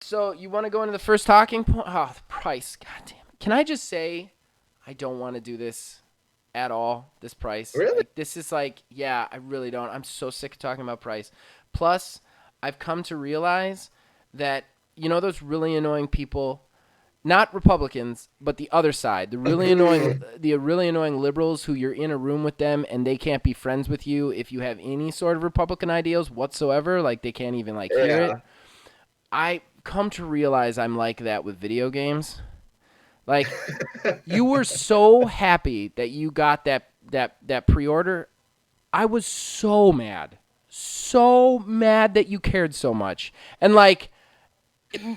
So you want to go into the first talking point? Oh, the price. God damn it. Can I just say I don't want to do this at all, this price. Really? Like, this is like, yeah, I really don't. I'm so sick of talking about price. Plus, I've come to realize that, those really annoying people, not Republicans, but the other side, the really annoying liberals who you're in a room with them and they can't be friends with you if you have any sort of Republican ideals whatsoever. Like, they can't even, like, hear it. Yeah. I come to realize I'm like that with video games. Like, you were so happy that you got that pre-order. I was so mad that you cared so much. And like,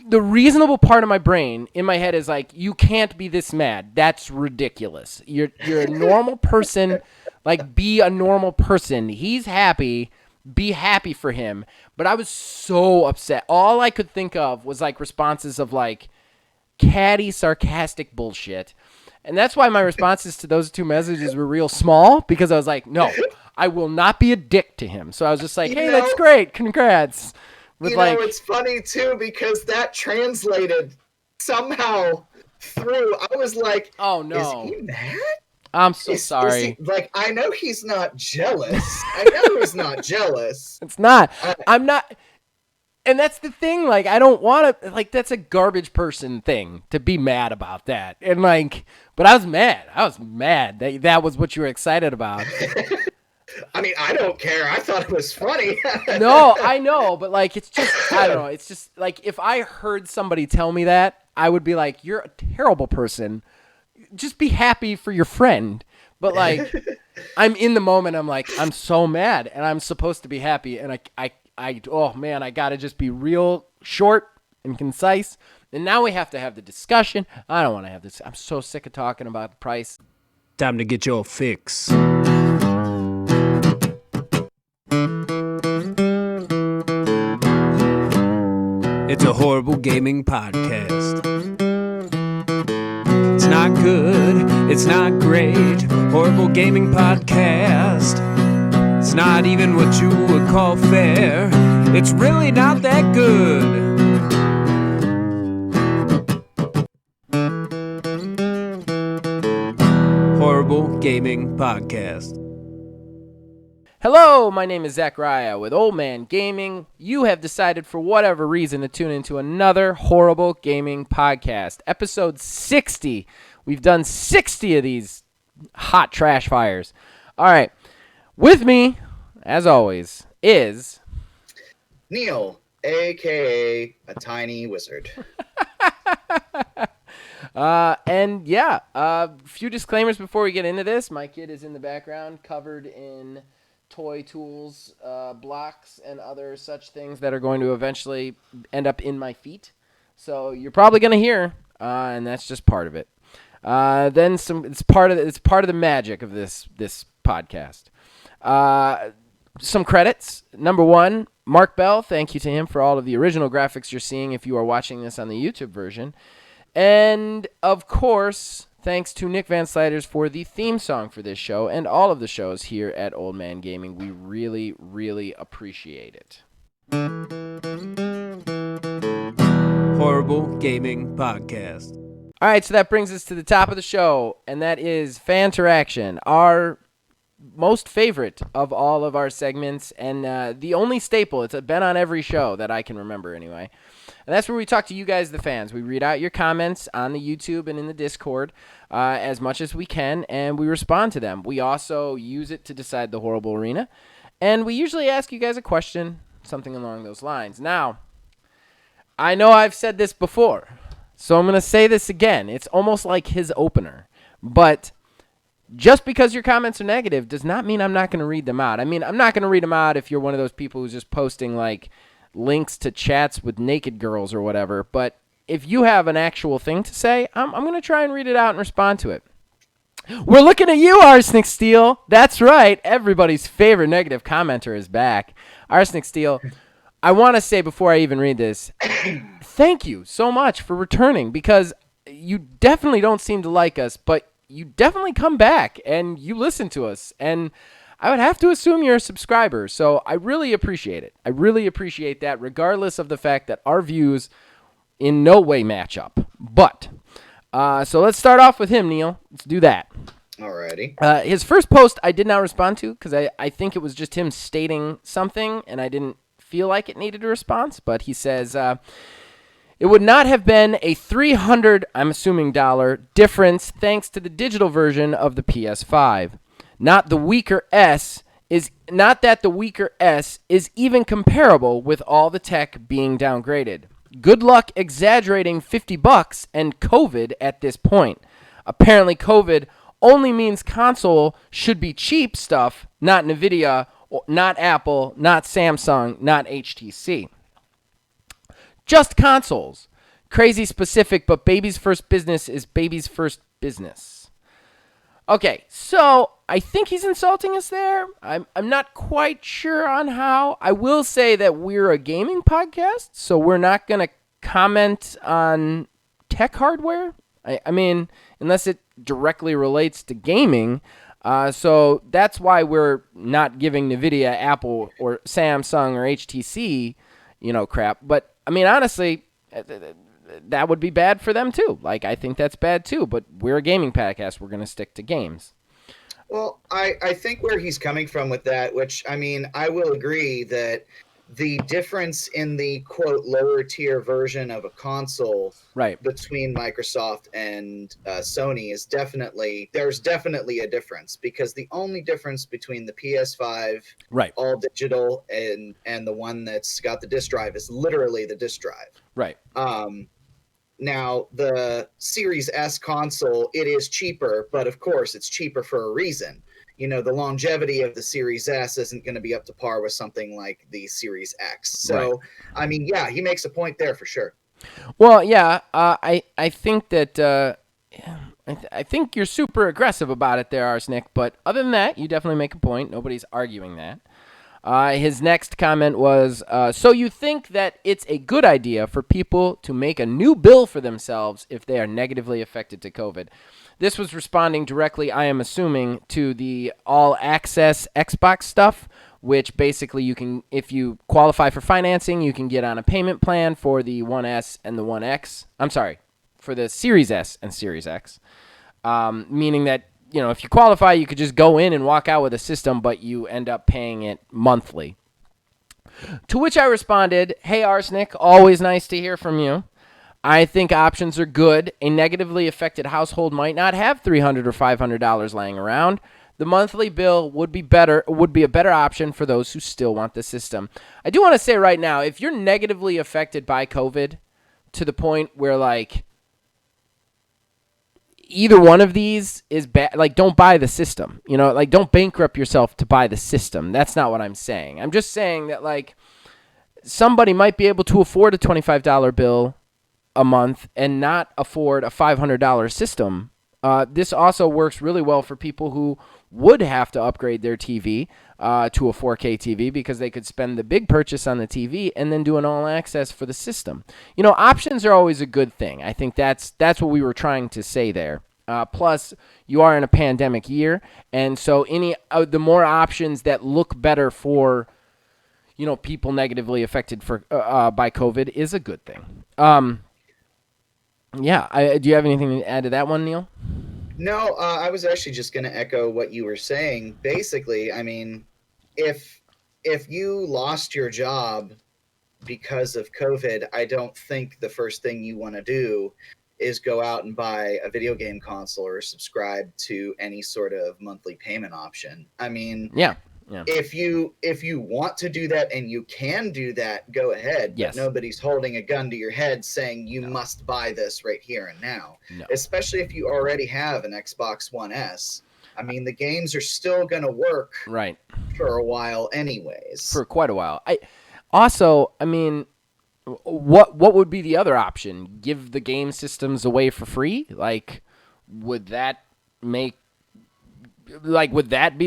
the reasonable part of my brain in my head is like, you can't be this mad. That's ridiculous. You're a normal person. Like, be a normal person. He's happy. Be happy for him. But I was so upset. All I could think of was like responses of like catty, sarcastic bullshit. And that's why my responses to those two messages were real small, because I was like, no, I will not be a dick to him. So I was just like, You hey, that's know, great. Congrats. With like, it's funny too because that translated somehow through. I was like, oh is no, he mad? I'm so Is he sorry. like? I know he's not jealous. I know he's not jealous. It's not. I, I'm not. And that's the thing. Like, I don't want to. Like, that's a garbage person thing to be mad about that. And like, but I was mad. I was mad that that was what you were excited about. I mean, I don't care. I thought it was funny. No, I know, but like, it's just, I don't know. It's just like, if I heard somebody tell me that, I would be like, you're a terrible person. Just be happy for your friend. But like, I'm in the moment. I'm like, I'm so mad, and I'm supposed to be happy, and oh man, I gotta just be real short and concise. And now we have to have the discussion. I don't want to have this. I'm so sick of talking about the price. Time to get your fix. It's a horrible gaming podcast. It's not good, it's not great. Horrible gaming podcast. It's not even what you would call fair. It's really not that good. Horrible Gaming Podcast. Hello, my name is Zachariah with Old Man Gaming. You have decided for whatever reason to tune into another horrible gaming podcast. Episode 60. We've done 60 of these hot trash fires. All right. With me, as always, is Neil, aka a tiny wizard. a few disclaimers before we get into this. My kid is in the background, covered in toy tools, blocks, and other such things that are going to eventually end up in my feet. So you're probably going to hear, and that's just part of it. Then it's part of the magic of this podcast. Some credits. Number one, Mark Bell. Thank you to him for all of the original graphics you're seeing if you are watching this on the YouTube version. And, of course, thanks to Nick Van Sliders for the theme song for this show and all of the shows here at Old Man Gaming. We really, really appreciate it. Horrible Gaming Podcast. All right, so that brings us to the top of the show, and that is fan interaction, our most favorite of all of our segments, and the only staple. It's been on every show that I can remember anyway. And that's where we talk to you guys, the fans. We read out your comments on the YouTube and in the Discord as much as we can, and we respond to them. We also use it to decide the horrible arena, and we usually ask you guys a question, something along those lines. Now, I know I've said this before, so I'm going to say this again. It's almost like his opener, but just because your comments are negative does not mean I'm not going to read them out. I mean, I'm not going to read them out if you're one of those people who's just posting like links to chats with naked girls or whatever. But if you have an actual thing to say, I'm going to try and read it out and respond to it. We're looking at you, Arsenic Steel. That's right. Everybody's favorite negative commenter is back. Arsenic Steel, I want to say before I even read this, thank you so much for returning, because you definitely don't seem to like us, but you definitely come back and you listen to us, and I would have to assume you're a subscriber, so I really appreciate it. I really appreciate that, regardless of the fact that our views in no way match up. But, so let's start off with him, Neil. Let's do that. Alrighty. His first post I did not respond to because I think it was just him stating something, and I didn't feel like it needed a response. But he says, it would not have been a $300, I'm assuming dollar, difference thanks to the digital version of the PS5. Not that the weaker S is even comparable with all the tech being downgraded. Good luck exaggerating $50 and COVID at this point. Apparently COVID only means console should be cheap stuff, not NVIDIA, not Apple, not Samsung, not HTC. Just consoles. Crazy specific, but baby's first business is baby's first business. Okay, so I think he's insulting us there. I'm not quite sure on how. I will say that we're a gaming podcast, so we're not going to comment on tech hardware. I mean, unless it directly relates to gaming. So that's why we're not giving NVIDIA, Apple, or Samsung, or HTC, crap. But, I mean, honestly, that would be bad for them, too. Like, I think that's bad, too. But we're a gaming podcast. We're going to stick to games. Well, I think where he's coming from with that, which, I mean, I will agree that the difference in the, quote, lower tier version of a console between Microsoft and Sony is there's definitely a difference, because the only difference between the PS5 all digital and the one that's got the disc drive is literally the disc drive. Right. Now, the Series S console, it is cheaper, but of course it's cheaper for a reason. The longevity of the Series S isn't going to be up to par with something like the Series X. So, I mean, yeah, he makes a point there for sure. Well, yeah, I think that I think you're super aggressive about it there, Arsenic. But other than that, you definitely make a point. Nobody's arguing that. His next comment was, so you think that it's a good idea for people to make a new bill for themselves if they are negatively affected to COVID? This was responding directly, I am assuming, to the all-access Xbox stuff, which basically you can, if you qualify for financing, you can get on a payment plan for the 1S and the 1X. I'm sorry, for the Series S and Series X, meaning that, if you qualify, you could just go in and walk out with a system, but you end up paying it monthly. To which I responded, hey, Arsenic, always nice to hear from you. I think options are good. A negatively affected household might not have $300 or $500 laying around. The monthly bill would be a better option for those who still want the system. I do want to say right now, if you're negatively affected by COVID to the point where, like, either one of these is bad, like, don't buy the system. Like, don't bankrupt yourself to buy the system. That's not what I'm saying. I'm just saying that, like, somebody might be able to afford a $25 bill a month and not afford a $500 system. This also works really well for people who would have to upgrade their TV to a 4K TV because they could spend the big purchase on the TV and then do an all-access for the system. Options are always a good thing. I think that's what we were trying to say there. Plus, you are in a pandemic year, and so the more options that look better for people negatively affected by COVID is a good thing. Yeah, do you have anything to add to that one, Neil? No, I was actually just going to echo what you were saying. Basically, I mean, if you lost your job because of COVID, I don't think the first thing you want to do is go out and buy a video game console or subscribe to any sort of monthly payment option. I mean, yeah. If you want to do that and you can do that, go ahead. Yes. But nobody's holding a gun to your head saying you must buy this right here and now. No. Especially if you already have an Xbox One S. I mean, the games are still going to work for a while anyways. For quite a while. I mean, what would be the other option? Give the game systems away for free? Like, would that be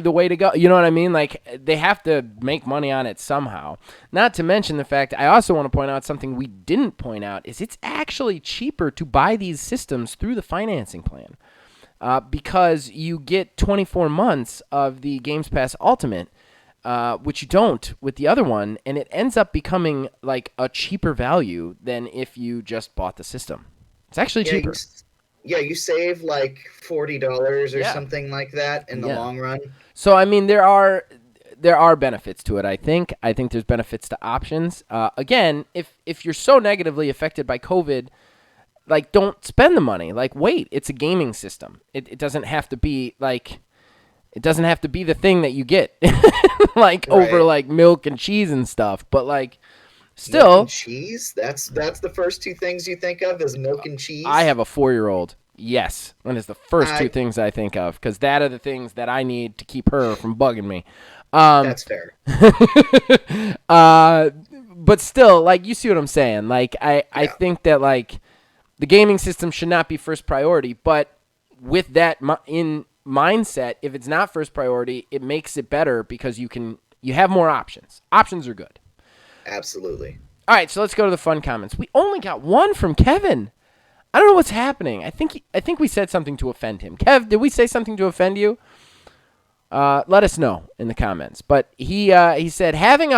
the way to go? You know what I mean? Like, they have to make money on it somehow. Not to mention the fact, I also want to point out something we didn't point out, is it's actually cheaper to buy these systems through the financing plan. Because you get 24 months of the Games Pass Ultimate which you don't with the other one, and it ends up becoming like a cheaper value than if you just bought the system. It's actually cheaper. You save like $40 or Yeah. something like that in the long run. So I mean, there are benefits to it. I think there's benefits to options. Again, if you're so negatively affected by COVID, like, don't spend the money. Like, wait, it's a gaming system. It doesn't have to be like, it doesn't have to be the thing that you get, like over like milk and cheese and stuff. But like, still, milk and cheese. That's the first two things you think of is milk and cheese. I have a 4-year-old. Yes, that is the first two things I think of, because that are the things that I need to keep her from bugging me. That's fair. But still, like, you see what I'm saying. Like, I think that, like, the gaming system should not be first priority, but with that in mindset, if it's not first priority, it makes it better because you have more options. Options are good. Absolutely. All right, so let's go to the fun comments. We only got one from Kevin. I don't know what's happening. I think we said something to offend him. Kev, did we say something to offend you? Let us know in the comments. But he said, having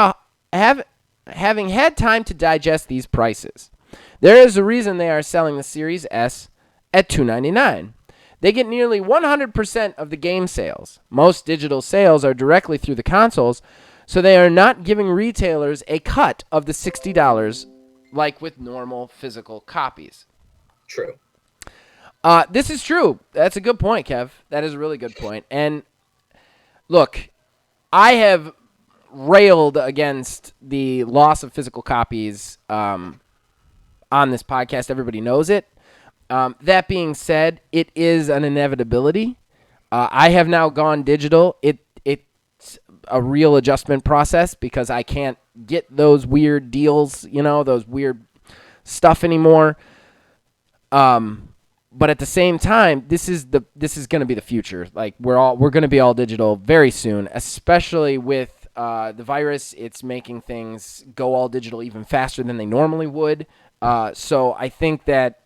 had time to digest these prices, there is a reason they are selling the Series S at $299. They get nearly 100% of the game sales. Most digital sales are directly through the consoles, so they are not giving retailers a cut of the $60 like with normal physical copies. True. This is true. That's a good point, Kev. That is a really good point. And look, I have railed against the loss of physical copies on this podcast. Everybody knows it. That being said, it is an inevitability. I have now gone digital. It's a real adjustment process because I can't get those weird deals, those weird stuff anymore. But at the same time, this is going to be the future. Like, we're going to be all digital very soon, especially with the virus. It's making things go all digital even faster than they normally would. So I think that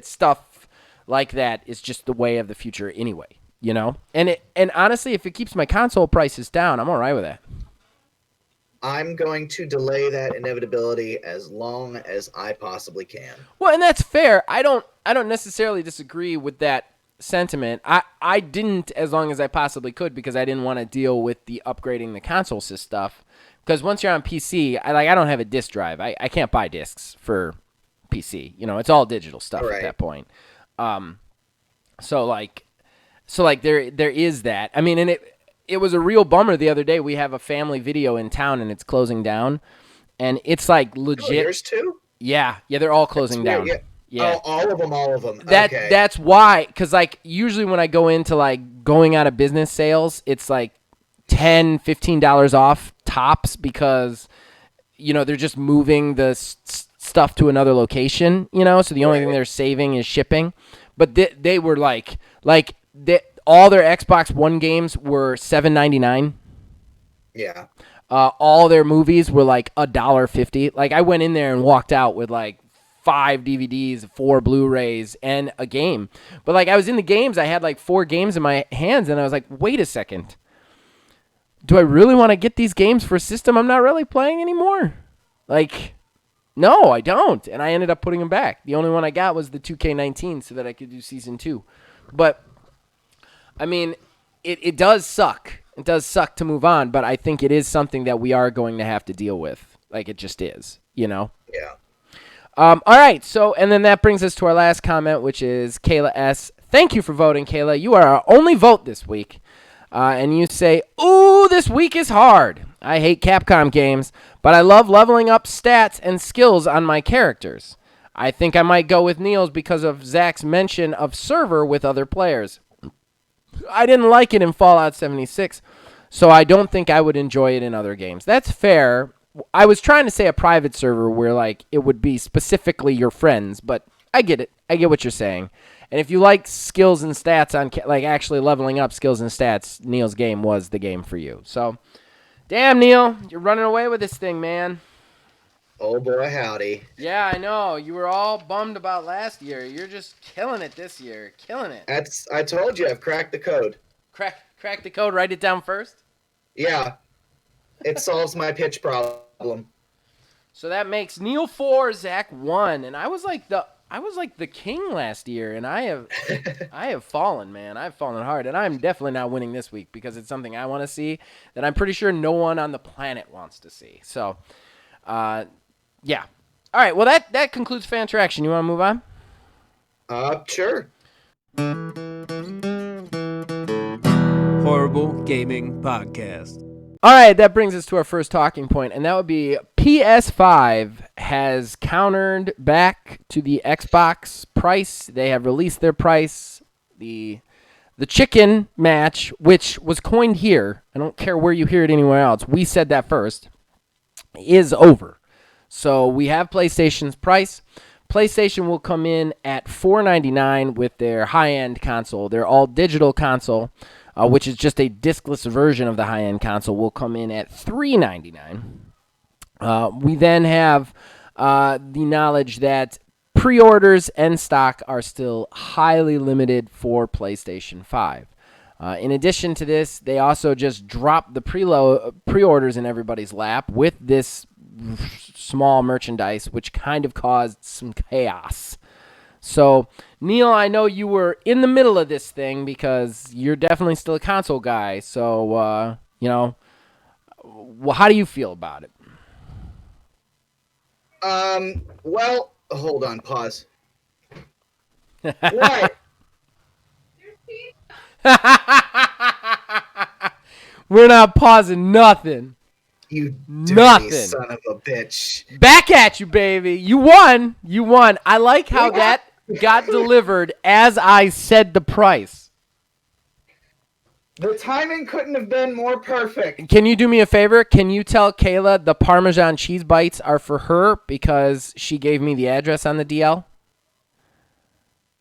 stuff like that is just the way of the future anyway, And honestly, if it keeps my console prices down, I'm all right with that. I'm going to delay that inevitability as long as I possibly can. Well, and that's fair. I don't necessarily disagree with that sentiment. I didn't as long as I possibly could because I didn't want to deal with the upgrading the console stuff. Because once you're on PC, I don't have a disc drive. I can't buy discs for PC. It's all digital stuff at that point. So there is that. I mean, and it was a real bummer the other day. We have a family video in town, and it's closing down. And it's, like, legit. Oh, yours too? Yeah, they're all closing down. Yeah. Oh, all of them. Okay. That's why, because, like, usually when I go into, like, going out of business sales, it's, like, $10, $15 off tops because, they're just moving the stuff to another location, so the only thing they're saving is shipping. But they were, all their Xbox One games were $7.99. Yeah. All their movies were like $1.50. Like, I went in there and walked out with like 5 DVDs, 4 Blu-rays, and a game. But like, I was in the games. I had like 4 games in my hands, and I was like, wait a second. Do I really want to get these games for a system I'm not really playing anymore? Like, no, I don't. And I ended up putting them back. The only one I got was the 2K19 so that I could do Season 2. But I mean, it does suck. It does suck to move on, but I think it is something that we are going to have to deal with. Like, it just is, Yeah. All right, so, and then that brings us to our last comment, which is Kayla S. Thank you for voting, Kayla. You are our only vote this week. And you say, ooh, this week is hard. I hate Capcom games, but I love leveling up stats and skills on my characters. I think I might go with Neil's because of Zach's mention of server with other players. I didn't like it in Fallout 76, so I don't think I would enjoy it in other games. That's fair. I was trying to say a private server where, like, it would be specifically your friends, but I get it. I get what you're saying. And if you like skills and stats on, like, actually leveling up skills and stats, Neil's game was the game for you. So, damn, Neil, you're running away with this thing, man. Oh, boy, howdy. Yeah, I know. You were all bummed about last year. You're just killing it this year. Killing it. I told you, I've cracked the code. Crack the code, write it down first? Yeah. It solves my pitch problem. So that makes Neil 4, Zach 1, and I was like the king last year, and I have fallen, man. I've fallen hard, and I'm definitely not winning this week because it's something I want to see that I'm pretty sure no one on the planet wants to see. So, yeah. All right. Well, that concludes fan interaction. You want to move on? Sure. Horrible Gaming Podcast. All right, that brings us to our first talking point, and that would be PS5 has countered back to the Xbox price. They have released their price. The chicken match, which was coined here, I don't care where you hear it anywhere else, we said that first, is over. So we have PlayStation's price. PlayStation will come in at $499 with their high-end console, their all-digital console. Which is just a discless version of the high-end console, will come in at $399. We then have the knowledge that pre-orders and stock are still highly limited for PlayStation 5. In addition to this, they also just dropped the pre-orders in everybody's lap with this small merchandise, which kind of caused some chaos. So, Neil, I know you were in the middle of this thing because you're definitely still a console guy. So, how do you feel about it? Well, hold on, pause. What? We're not pausing nothing. You dirty Nothing. son of a bitch. Back at you, baby. You won. I like how that got delivered as I said the price. The timing couldn't have been more perfect. Can you do me a favor? Can you tell Kayla the Parmesan cheese bites are for her because she gave me the address on the DL?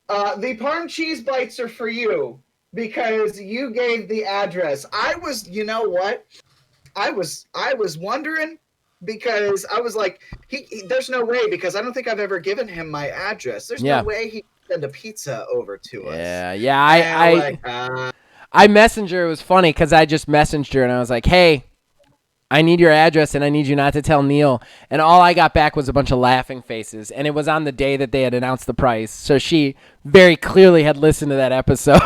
The Parm cheese bites are for you because you gave the address. You know what? I was wondering because I was like, there's no way, because I don't think I've ever given him my address. There's no way he can send a pizza over to us. I messaged her. It was funny because I just messaged her and I was like, hey, I need your address and I need you not to tell Neil. And all I got back was a bunch of laughing faces. And it was on the day that they had announced the price. So she very clearly had listened to that episode.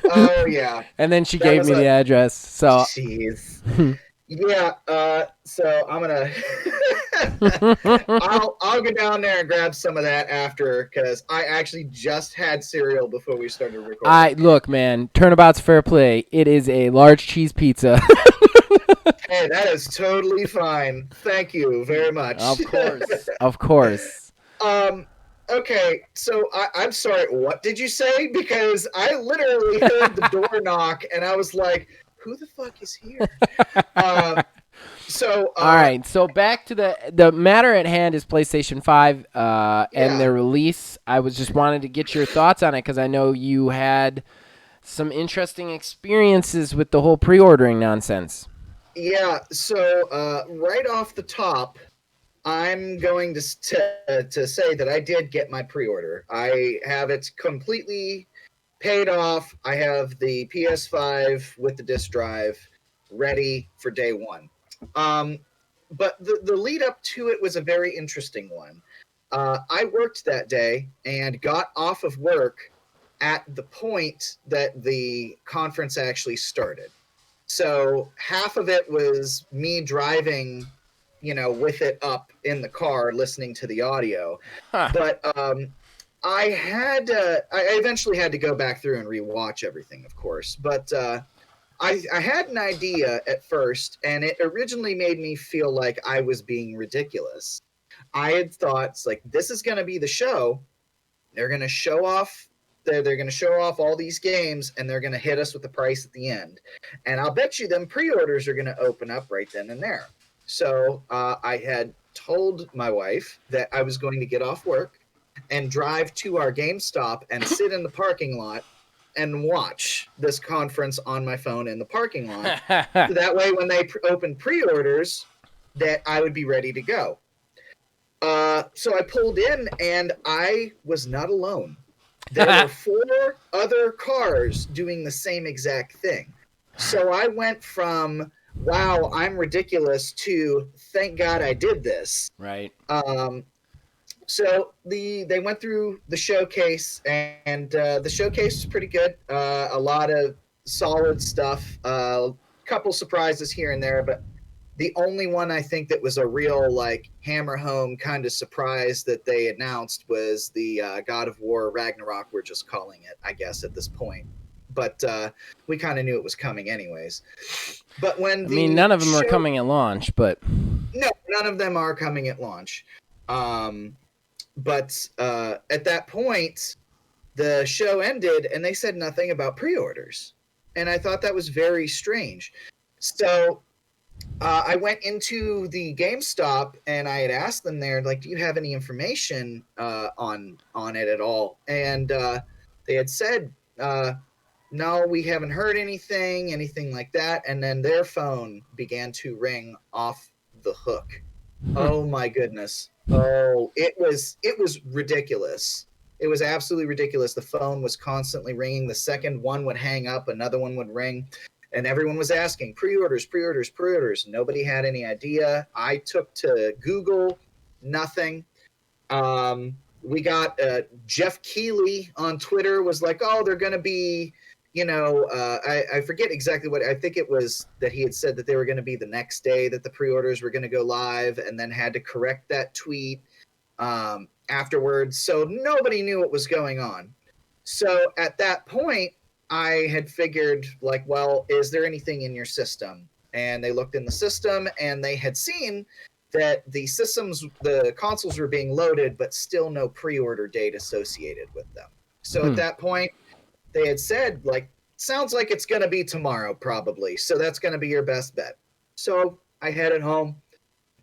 Oh, yeah. And then she gave me the address. So, jeez. Yeah, so I'm gonna I'll go down there and grab some of that after, because I actually just had cereal before we started recording. Look, man, turnabout's fair play. It is a large cheese pizza. Hey, that is totally fine. Thank you very much. Of course. Okay, so I'm sorry, what did you say? Because I literally heard the door knock and I was like, who the fuck is here? All right, so back to the matter at hand is PlayStation 5 and their release. I was just wanted to get your thoughts on it because I know you had some interesting experiences with the whole pre-ordering nonsense. Yeah, so right off the top, I'm going to say that I did get my pre-order. I have it completely paid off. I have the PS5 with the disc drive ready for day one. But the lead up to it was a very interesting one. I worked that day and got off of work at the point that the conference actually started. So half of it was me driving, with it up in the car, listening to the audio. Huh. But I eventually had to go back through and rewatch everything, of course. But I had an idea at first, and it originally made me feel like I was being ridiculous. I had thought, this is going to be the show. They're going to show off. They're going to show off all these games, and they're going to hit us with the price at the end. And I'll bet you them pre-orders are going to open up right then and there. So I had told my wife that I was going to get off work and drive to our GameStop and sit in the parking lot and watch this conference on my phone in the parking lot. So that way, when they open pre-orders, that I would be ready to go. So I pulled in, and I was not alone. There were 4 other cars doing the same exact thing. So I went from wow, I'm ridiculous, to thank God I did this. Right. So they went through the showcase, and the showcase was pretty good. A lot of solid stuff. Couple surprises here and there, but the only one I think that was a real like hammer home kind of surprise that they announced was the God of War Ragnarok. We're just calling it, I guess, at this point. But we kind of knew it was coming anyways. But when I mean, none of them are coming at launch, but no, none of them are coming at launch. But at that point, the show ended and they said nothing about pre-orders. And I thought that was very strange. So I went into the GameStop and I had asked them there, like, do you have any information on it at all? And they had said, no, we haven't heard anything like that. And then their phone began to ring off the hook. Oh my goodness. Oh, it was ridiculous. It was absolutely ridiculous. The phone was constantly ringing. The second one would hang up, another one would ring, and everyone was asking pre-orders. Nobody had any idea. I took to Google, nothing. We got Jeff Keighley on Twitter was like, oh, they're going to be, I forget exactly what, I think it was that he had said that they were going to be the next day that the pre-orders were going to go live, and then had to correct that tweet afterwards. So nobody knew what was going on. So at that point, I had figured, like, well, is there anything in your system? And they looked in the system and they had seen that the consoles were being loaded, but still no pre-order date associated with them. So at that point, they had said, like, sounds like it's going to be tomorrow, probably. So that's going to be your best bet. So I headed home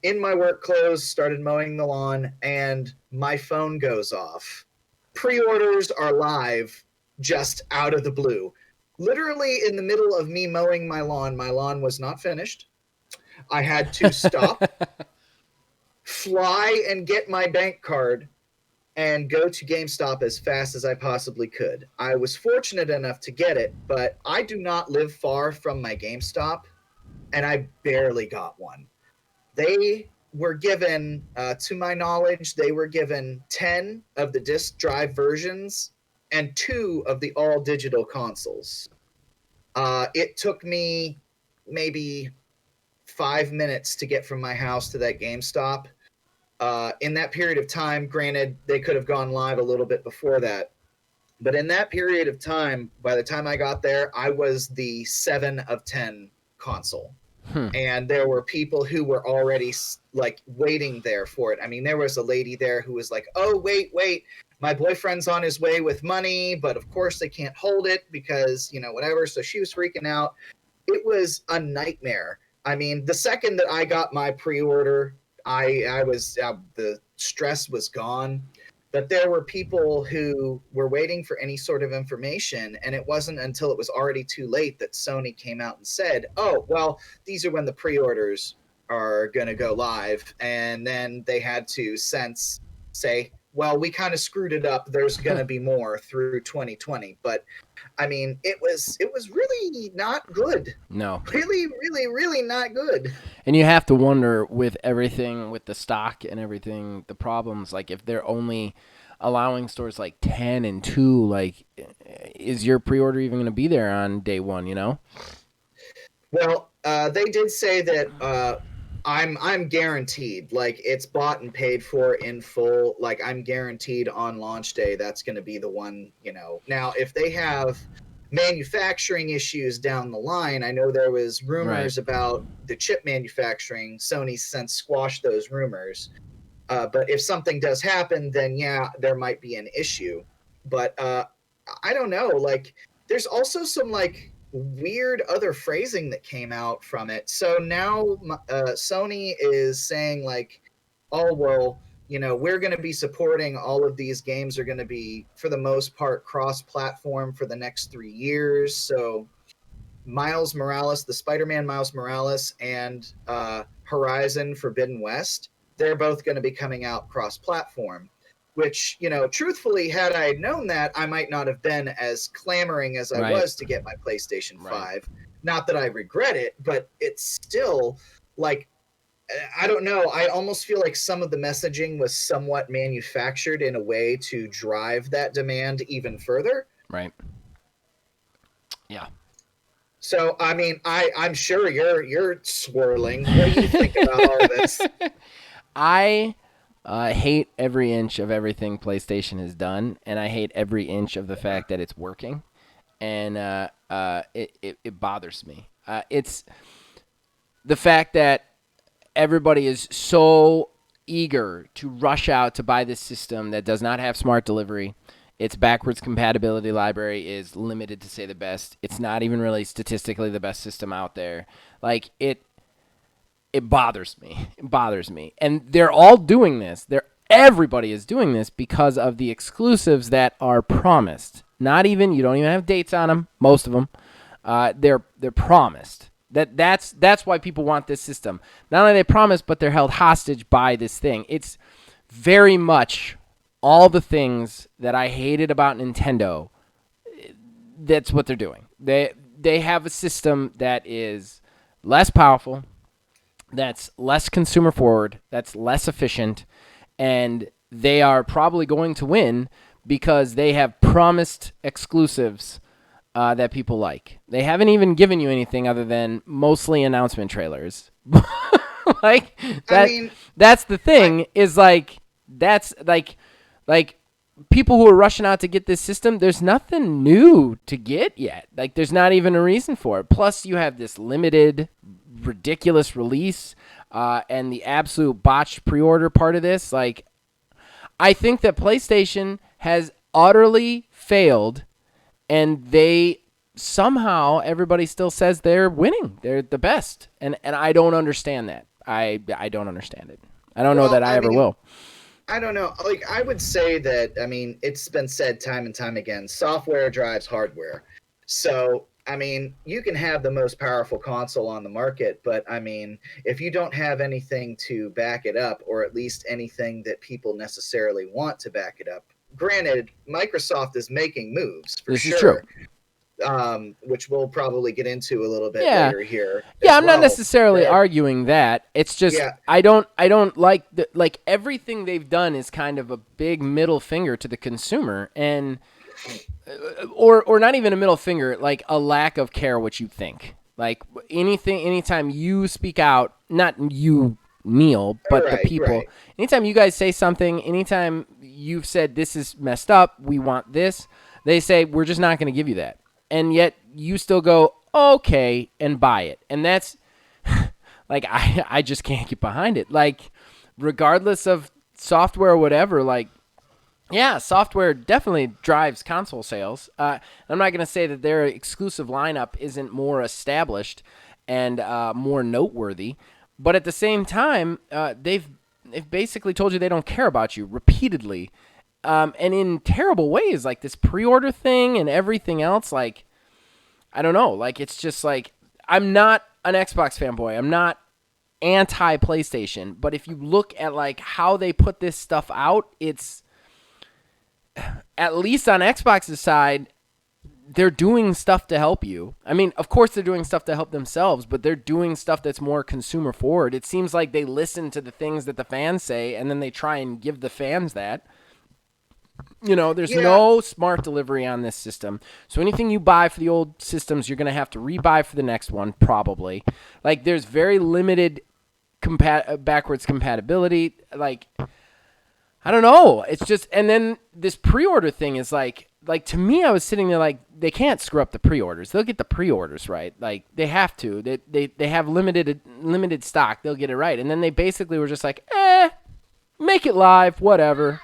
in my work clothes, started mowing the lawn, and my phone goes off. Pre-orders are live, just out of the blue. Literally in the middle of me mowing my lawn was not finished. I had to stop, fly and get my bank card, and go to GameStop as fast as I possibly could. I was fortunate enough to get it, but I do not live far from my GameStop, and I barely got one. They were given, to my knowledge, they were given 10 of the disc drive versions and 2 of the all-digital consoles. It took me maybe 5 minutes to get from my house to that GameStop. In that period of time, granted, they could have gone live a little bit before that. But in that period of time, by the time I got there, I was the 7 of 10 console. And there were people who were already like waiting there for it. I mean, there was a lady there who was like, oh, wait, my boyfriend's on his way with money, but of course they can't hold it because, whatever. So she was freaking out. It was a nightmare. I mean, the second that I got my pre-order, I was the stress was gone. But there were people who were waiting for any sort of information, and it wasn't until it was already too late that Sony came out and said, oh, well, these are when the pre-orders are going to go live. And then they had to say, well, we kind of screwed it up. There's going to be more through 2020. But, I mean, it was really not good. No. Really, really, really not good. And you have to wonder with everything, with the stock and everything, the problems, like if they're only allowing stores like 10 and 2, like is your pre-order even going to be there on day one, Well, they did say that I'm guaranteed, like it's bought and paid for in full. Like I'm guaranteed on launch day, that's going to be the one, Now, if they have manufacturing issues down the line, I know there was rumors about the chip manufacturing. Sony's since squashed those rumors. But if something does happen, then yeah, there might be an issue. But I don't know. Like, there's also some like weird other phrasing that came out from it. So now Sony is saying like, oh, well, we're going to be supporting all of these games are going to be, for the most part, cross-platform for the next 3 years. So Miles Morales, the Spider-Man Miles Morales, and Horizon Forbidden West, they're both going to be coming out cross-platform, which, truthfully, had I known that, I might not have been as clamoring as I was to get my PlayStation 5. Not that I regret it, but it's still like, I don't know. I almost feel like some of the messaging was somewhat manufactured in a way to drive that demand even further. Right. Yeah. So, I mean, I'm sure you're swirling. What do you think about all of this? I hate every inch of everything PlayStation has done, and I hate every inch of the fact that it's working, and it bothers me. It's the fact that everybody is so eager to rush out to buy this system that does not have smart delivery. Its backwards compatibility library is limited to say the best. It's not even really statistically the best system out there. Like it bothers me. It bothers me. And they're all doing this. Everybody is doing this because of the exclusives that are promised. Not even, you don't even have dates on them, most of them. They're promised. That's why people want this system. Not only are they promised, but they're held hostage by this thing. It's very much all the things that I hated about Nintendo. That's what they're doing. They have a system that is less powerful, that's less consumer forward, that's less efficient, and they are probably going to win because they have promised exclusives that people like. They haven't even given you anything other than mostly announcement trailers. Like that. I mean, that's the thing. That's people who are rushing out to get this system. There's nothing new to get yet. Like there's not even a reason for it. Plus, you have this limited, ridiculous release, and the absolute botched pre-order part of this. Like, I think that PlayStation has utterly failed. And they somehow, everybody still says they're winning. They're the best. And I don't understand that. I don't understand it. I don't know that I ever will. I don't know. Like, I would say that, I mean, it's been said time and time again, software drives hardware. So, I mean, you can have the most powerful console on the market, but I mean, if you don't have anything to back it up, or at least anything that people necessarily want to back it up, granted, Microsoft is making moves for This sure. is true. Which we'll probably get into a little bit Yeah. later here. Yeah, I'm not necessarily arguing that. It's just I don't like like everything they've done is kind of a big middle finger to the consumer, and or not even a middle finger, like a lack of care what you think. Like anytime you speak out, not you, Neil, but the people. Right. Anytime you guys say something, anytime you've said this is messed up, we want this, they say we're just not going to give you that. And yet you still go, okay, and buy it. And that's, like, I just can't get behind it. Like, regardless of software or whatever, like, yeah, software definitely drives console sales. I'm not going to say that their exclusive lineup isn't more established and more noteworthy. But at the same time, they've basically told you they don't care about you repeatedly. And in terrible ways, like this pre-order thing and everything else. Like, I don't know. Like, it's just like, I'm not an Xbox fanboy. I'm not anti-PlayStation. But if you look at like how they put this stuff out, it's, at least on Xbox's side, they're doing stuff to help you. I mean, of course they're doing stuff to help themselves, but they're doing stuff that's more consumer forward. It seems like they listen to the things that the fans say, and then they try and give the fans that. You know, there's no smart delivery on this system. So anything you buy for the old systems, you're going to have to rebuy for the next one, probably. Like, there's very limited backwards compatibility. Like, I don't know. It's just, and then this pre-order thing is like to me, I was sitting there like, they can't screw up the pre-orders. They'll get the pre-orders right. Like, they have to. They have limited stock. They'll get it right. And then they basically were just like, make it live, whatever.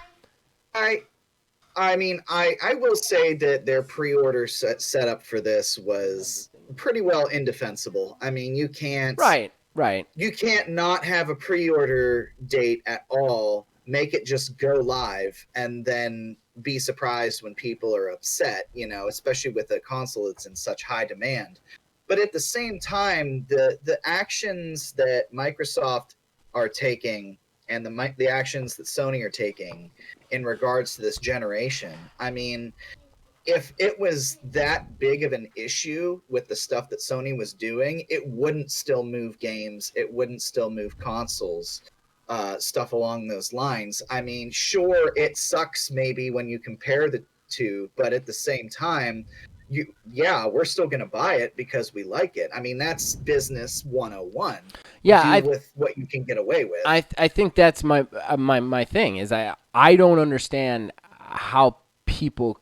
I mean, I will say that their pre-order setup for this was pretty well indefensible. I mean, you can't... Right. You can't not have a pre-order date at all, make it just go live, and then be surprised when people are upset, you know, especially with a console that's in such high demand. But at the same time, the actions that Microsoft are taking and the actions that Sony are taking in regards to this generation, I mean, if it was that big of an issue with the stuff that Sony was doing, it wouldn't still move games. It wouldn't still move consoles, stuff along those lines. I mean, sure, it sucks maybe when you compare the two, but at the same time, we're still going to buy it because we like it. I mean, that's business 101. Yeah, Do with what you can get away with. I think that's my thing is I don't understand how people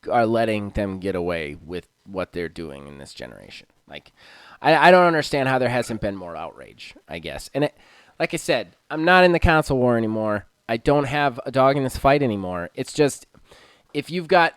are letting them get away with what they're doing in this generation. Like, I don't understand how there hasn't been more outrage, I guess. And like I said, I'm not in the console war anymore. I don't have a dog in this fight anymore. It's just if you've got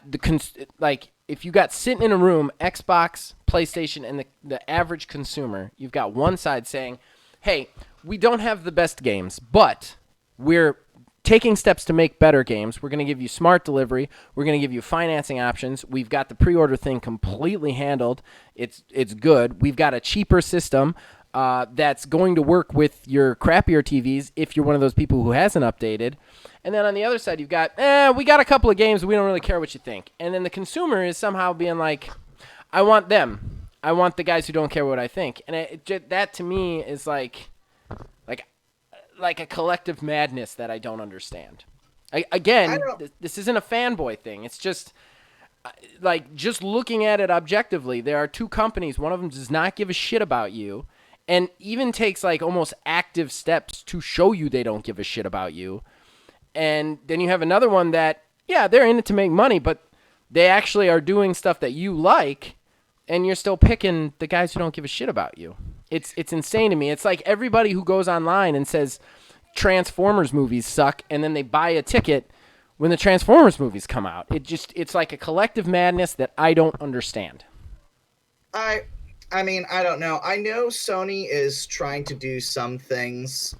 if you got sitting in a room, Xbox, PlayStation, and the average consumer, you've got one side saying, hey, we don't have the best games, but we're taking steps to make better games. We're going to give you smart delivery. We're going to give you financing options. We've got the pre-order thing completely handled. It's good. We've got a cheaper system that's going to work with your crappier TVs if you're one of those people who hasn't updated. And then on the other side, you've got, we got a couple of games. We don't really care what you think. And then the consumer is somehow being like, I want them. I want the guys who don't care what I think. And that to me is like a collective madness that I don't understand. This isn't a fanboy thing. It's just just looking at it objectively. There are two companies. One of them does not give a shit about you, and even takes almost active steps to show you they don't give a shit about you. And then you have another one that, they're in it to make money, but they actually are doing stuff that you like, and you're still picking the guys who don't give a shit about you. It's insane to me. It's like everybody who goes online and says Transformers movies suck, and then they buy a ticket when the Transformers movies come out. It's like a collective madness that I don't understand. I mean, I don't know. I know Sony is trying to do some things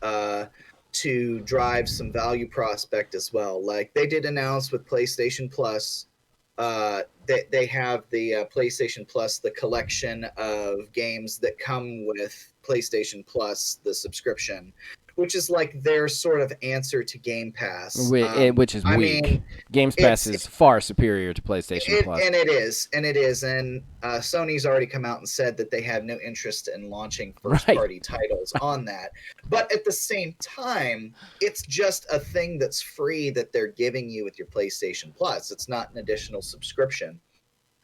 to drive some value prospect as well. Like they did announce with PlayStation Plus, they have the PlayStation Plus, the collection of games that come with PlayStation Plus, the subscription, which is like their sort of answer to Game Pass. Which is weak. Mean, Game Pass is far superior to PlayStation Plus. And it is. And Sony's already come out and said that they have no interest in launching first-party titles on that. But at the same time, it's just a thing that's free that they're giving you with your PlayStation Plus. It's not an additional subscription.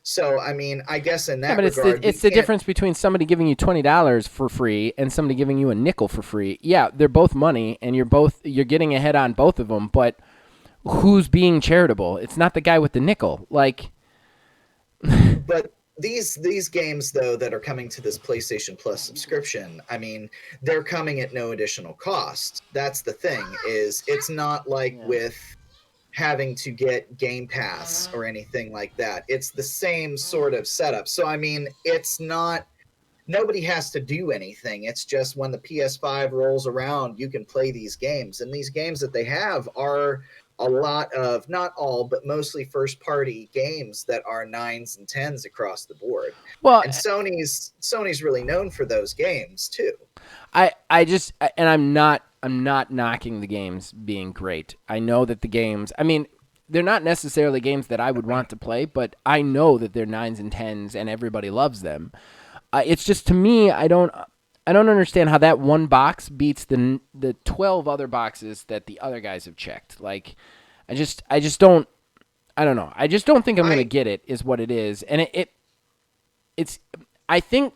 So, I mean, I guess in that regard... It's the difference between somebody giving you $20 for free and somebody giving you a nickel for free. Yeah, they're both money, and you're getting ahead on both of them, but who's being charitable? It's not the guy with the nickel. But these games, though, that are coming to this PlayStation Plus subscription, I mean, they're coming at no additional cost. That's the thing, is it's not like with having to get Game Pass or anything like that. It's the same sort of setup. So, I mean, it's not... Nobody has to do anything. It's just when the PS5 rolls around, you can play these games. And these games that they have are a lot of, not all, but mostly first-party games that are 9s and 10s across the board. Well, and Sony's really known for those games too. I'm not knocking the games being great. I know that the games, I mean, they're not necessarily games that I would want to play, but I know that they're 9s and 10s and everybody loves them. It's just, to me, I don't understand how that one box beats the 12 other boxes that the other guys have checked. Like, I just don't, I don't know. I just don't think I'm going to get it, is what it is. And it's, I think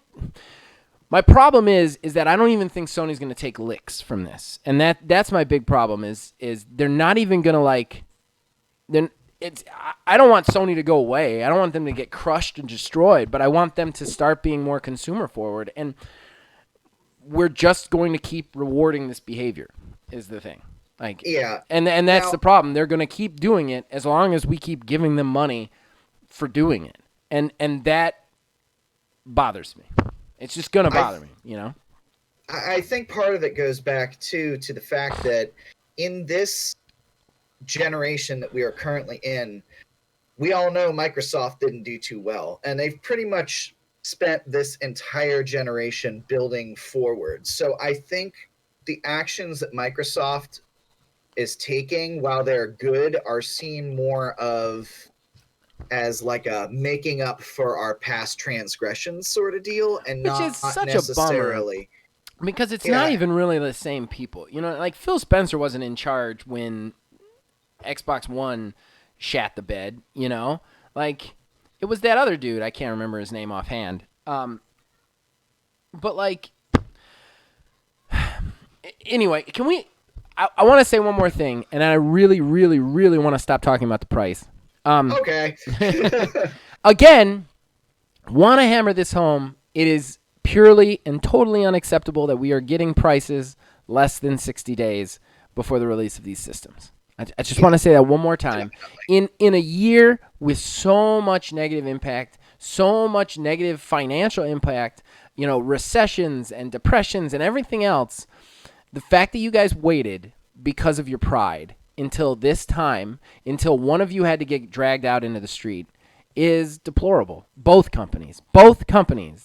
my problem is that I don't even think Sony's going to take licks from this. And that's my big problem is they're not even going to I don't want Sony to go away. I don't want them to get crushed and destroyed, but I want them to start being more consumer forward. And we're just going to keep rewarding this behavior is the thing. And that's the problem. They're going to keep doing it as long as we keep giving them money for doing it. And that bothers me. It's just going to bother me, you know? I think part of it goes back to the fact that in this generation that we are currently in, we all know Microsoft didn't do too well, and they've pretty much spent this entire generation building forward. So I think the actions that Microsoft is taking, while they're good, are seen more of as like a making up for our past transgressions sort of deal, and Which is not such a bummer. necessarily. Because it's not Yeah, even really the same people. You know, like Phil Spencer wasn't in charge when Xbox One shat the bed, you know? Like, it was that other dude. I can't remember his name offhand. But, like, anyway, can we... I want to say one more thing, and I really, really, really want to stop talking about the price. okay. Again, want to hammer this home. It is purely and totally unacceptable that we are getting prices less than 60 days before the release of these systems. I just want to say that one more time. In a year with so much negative impact, so much negative financial impact, you know, recessions and depressions and everything else, the fact that you guys waited because of your pride until this time, until one of you had to get dragged out into the street, is deplorable. Both companies.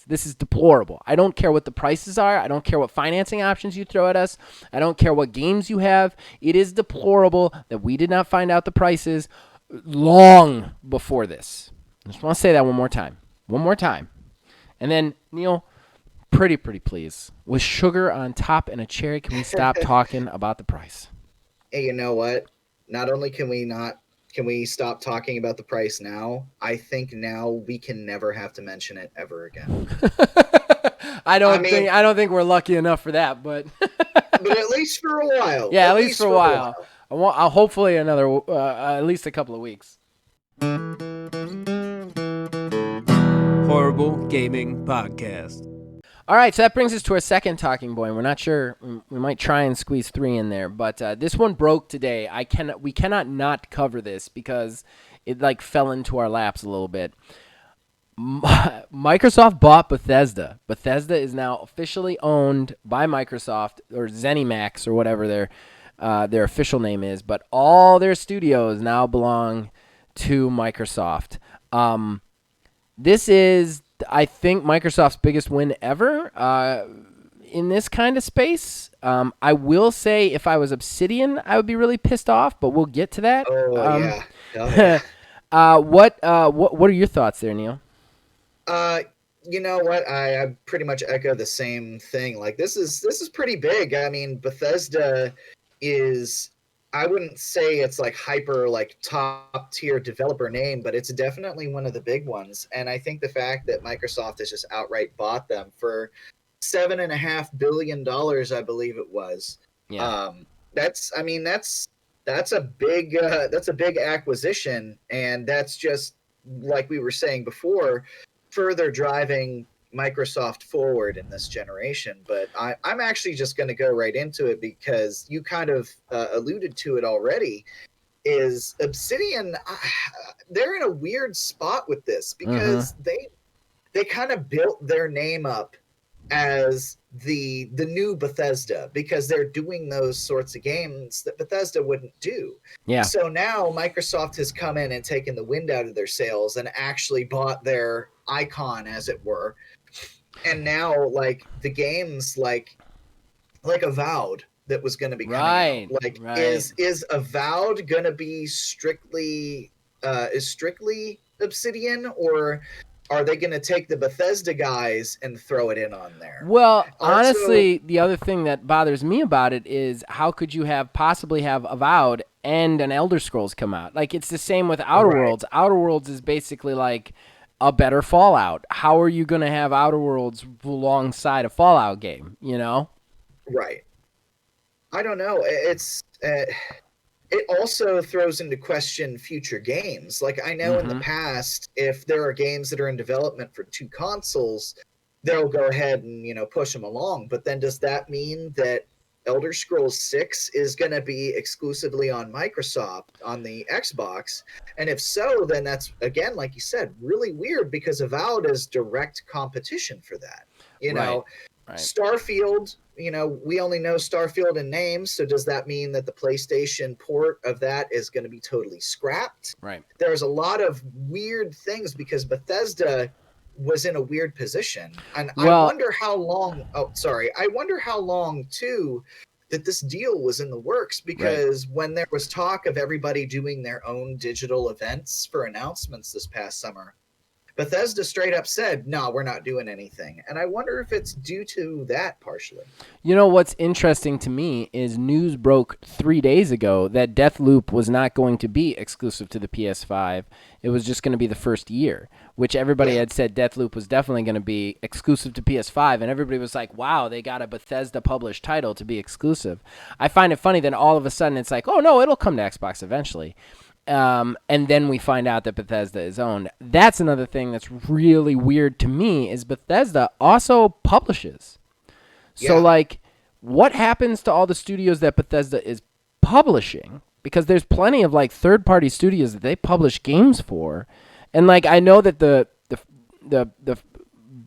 This is deplorable. I don't care what the prices are. I don't care what financing options you throw at us. I don't care what games you have. It is deplorable that we did not find out the prices long before this. I just want to say that one more time. And then, Neil, pretty please. With sugar on top and a cherry, can we stop talking about the price? Hey, you know what? Not only can we stop talking about the price now, I think now we can never have to mention it ever again. I don't think we're lucky enough for that, but but at least for a while. Yeah, at least for a while. I'll hopefully another at least a couple of weeks. Horrible Gaming Podcast. All right, so that brings us to our second talking point. We're not sure. We might try and squeeze 3 in there, but this one broke today. We cannot not cover this because it like fell into our laps a little bit. Microsoft bought Bethesda. Bethesda is now officially owned by Microsoft, or ZeniMax, or whatever their official name is. But all their studios now belong to Microsoft. This is, I think, Microsoft's biggest win ever in this kind of space. I will say if I was Obsidian, I would be really pissed off, but we'll get to that. Oh, yeah. What are your thoughts there, Neil? You know what? I pretty much echo the same thing. Like this is pretty big. I mean, Bethesda is, I wouldn't say it's like hyper like top tier developer name, but it's definitely one of the big ones. And I think the fact that Microsoft has just outright bought them for $7.5 billion, I believe it was. Yeah. That's a big acquisition, and that's just like we were saying before, further driving Microsoft forward in this generation. But I'm actually just going to go right into it because you kind of alluded to it already. Is Obsidian? They're in a weird spot with this because they kind of built their name up as the new Bethesda because they're doing those sorts of games that Bethesda wouldn't do. Yeah. So now Microsoft has come in and taken the wind out of their sails and actually bought their icon, as it were. And now, like the games, like Avowed that was going to be coming out. Like, is Avowed going to be strictly Obsidian, or are they going to take the Bethesda guys and throw it in on there? Well, honestly, the other thing that bothers me about it is how could you possibly have Avowed and an Elder Scrolls come out? Like, it's the same with Outer Worlds. Outer Worlds is basically like a better Fallout. How are you going to have Outer Worlds alongside a Fallout game, you know? Right. I don't know. It also throws into question future games. Like, I know in the past, if there are games that are in development for 2 consoles, they'll go ahead and, push them along. But then does that mean that Elder Scrolls 6 is going to be exclusively on Microsoft, on the Xbox? And if so, then that's, again, like you said, really weird because Avowed is direct competition for that. Right. Starfield, we only know Starfield in name, so does that mean that the PlayStation port of that is going to be totally scrapped? Right. There's a lot of weird things because Bethesda was in a weird position. And I wonder how long, too, that this deal was in the works, because when there was talk of everybody doing their own digital events for announcements this past summer, Bethesda straight up said, no, we're not doing anything. And I wonder if it's due to that partially. You know what's interesting to me is news broke 3 days ago that Deathloop was not going to be exclusive to the PS5. It was just going to be the first year, which everybody had said Deathloop was definitely going to be exclusive to PS5, and everybody was like, wow, they got a Bethesda published title to be exclusive. I find it funny that all of a sudden it's like, oh no, it'll come to Xbox eventually. And then we find out that Bethesda is owned. That's another thing that's really weird to me is Bethesda also publishes. So, like, what happens to all the studios that Bethesda is publishing? Because there's plenty of, like, third-party studios that they publish games for. And, like, I know that the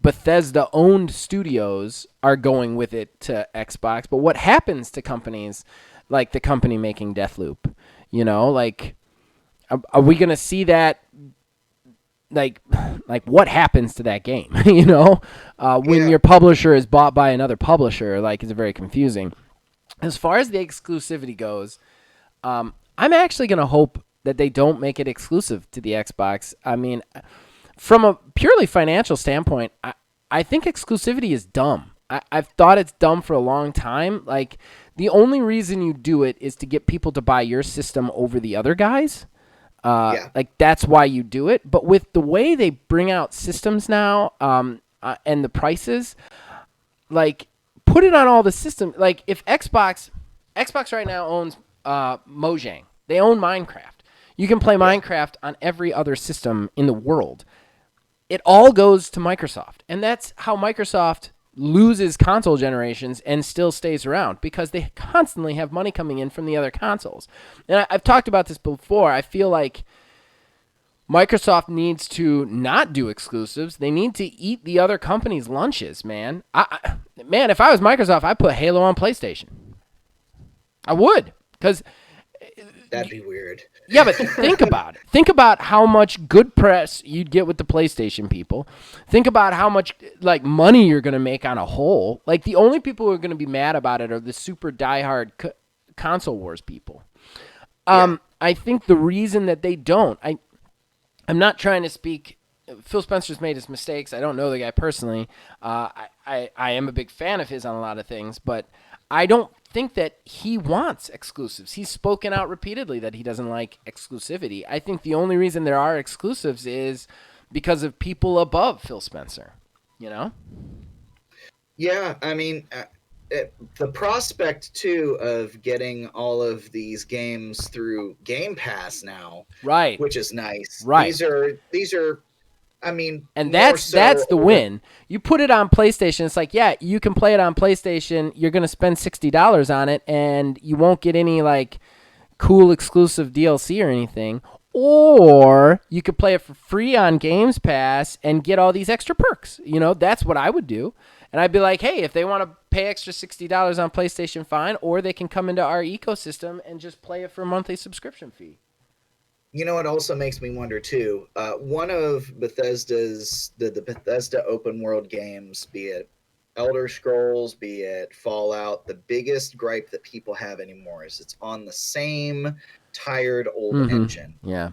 Bethesda-owned studios are going with it to Xbox, but what happens to companies like the company making Deathloop? You know, like... Are we going to see that, like what happens to that game, you know, when your publisher is bought by another publisher? Like, it's very confusing. As far as the exclusivity goes, I'm actually going to hope that they don't make it exclusive to the Xbox. I mean, from a purely financial standpoint, I think exclusivity is dumb. I've thought it's dumb for a long time. Like, the only reason you do it is to get people to buy your system over the other guys. Like, that's why you do it. But with the way they bring out systems now, and the prices, like, put it on all the systems. Like, if Xbox right now owns Mojang. They own Minecraft. You can play Minecraft on every other system in the world. It all goes to Microsoft. And that's how Microsoft loses console generations and still stays around, because they constantly have money coming in from the other consoles. And I've talked about this before. I feel like Microsoft needs to not do exclusives. They need to eat the other companies' lunches, man. Man, if I was Microsoft, I'd put Halo on PlayStation. I would, because... That'd be weird. Yeah, but think about it. Think about how much good press you'd get with the PlayStation people. Think about how much, like, money you're going to make on a whole. Like, the only people who are going to be mad about it are the super diehard console wars people. I think the reason that they don't, I'm not trying to speak. Phil Spencer's made his mistakes. I don't know the guy personally. I am a big fan of his on a lot of things, but I don't think that he wants exclusives. He's spoken out repeatedly that he doesn't like exclusivity. I think the only reason there are exclusives is because of people above Phil Spencer, you know? Yeah, I mean, the prospect, too, of getting all of these games through Game Pass now, right, which is nice. Right. These are I mean, and that's the win. You put it on PlayStation, it's like, yeah, you can play it on PlayStation. You're going to spend $60 on it, and you won't get any, like, cool exclusive DLC or anything. Or you could play it for free on Games Pass and get all these extra perks. You know, that's what I would do. And I'd be like, hey, if they want to pay extra $60 on PlayStation, fine. Or they can come into our ecosystem and just play it for a monthly subscription fee. You know, it also makes me wonder, too. One of Bethesda's, the Bethesda open world games, be it Elder Scrolls, be it Fallout, the biggest gripe that people have anymore is it's on the same tired old engine. Yeah.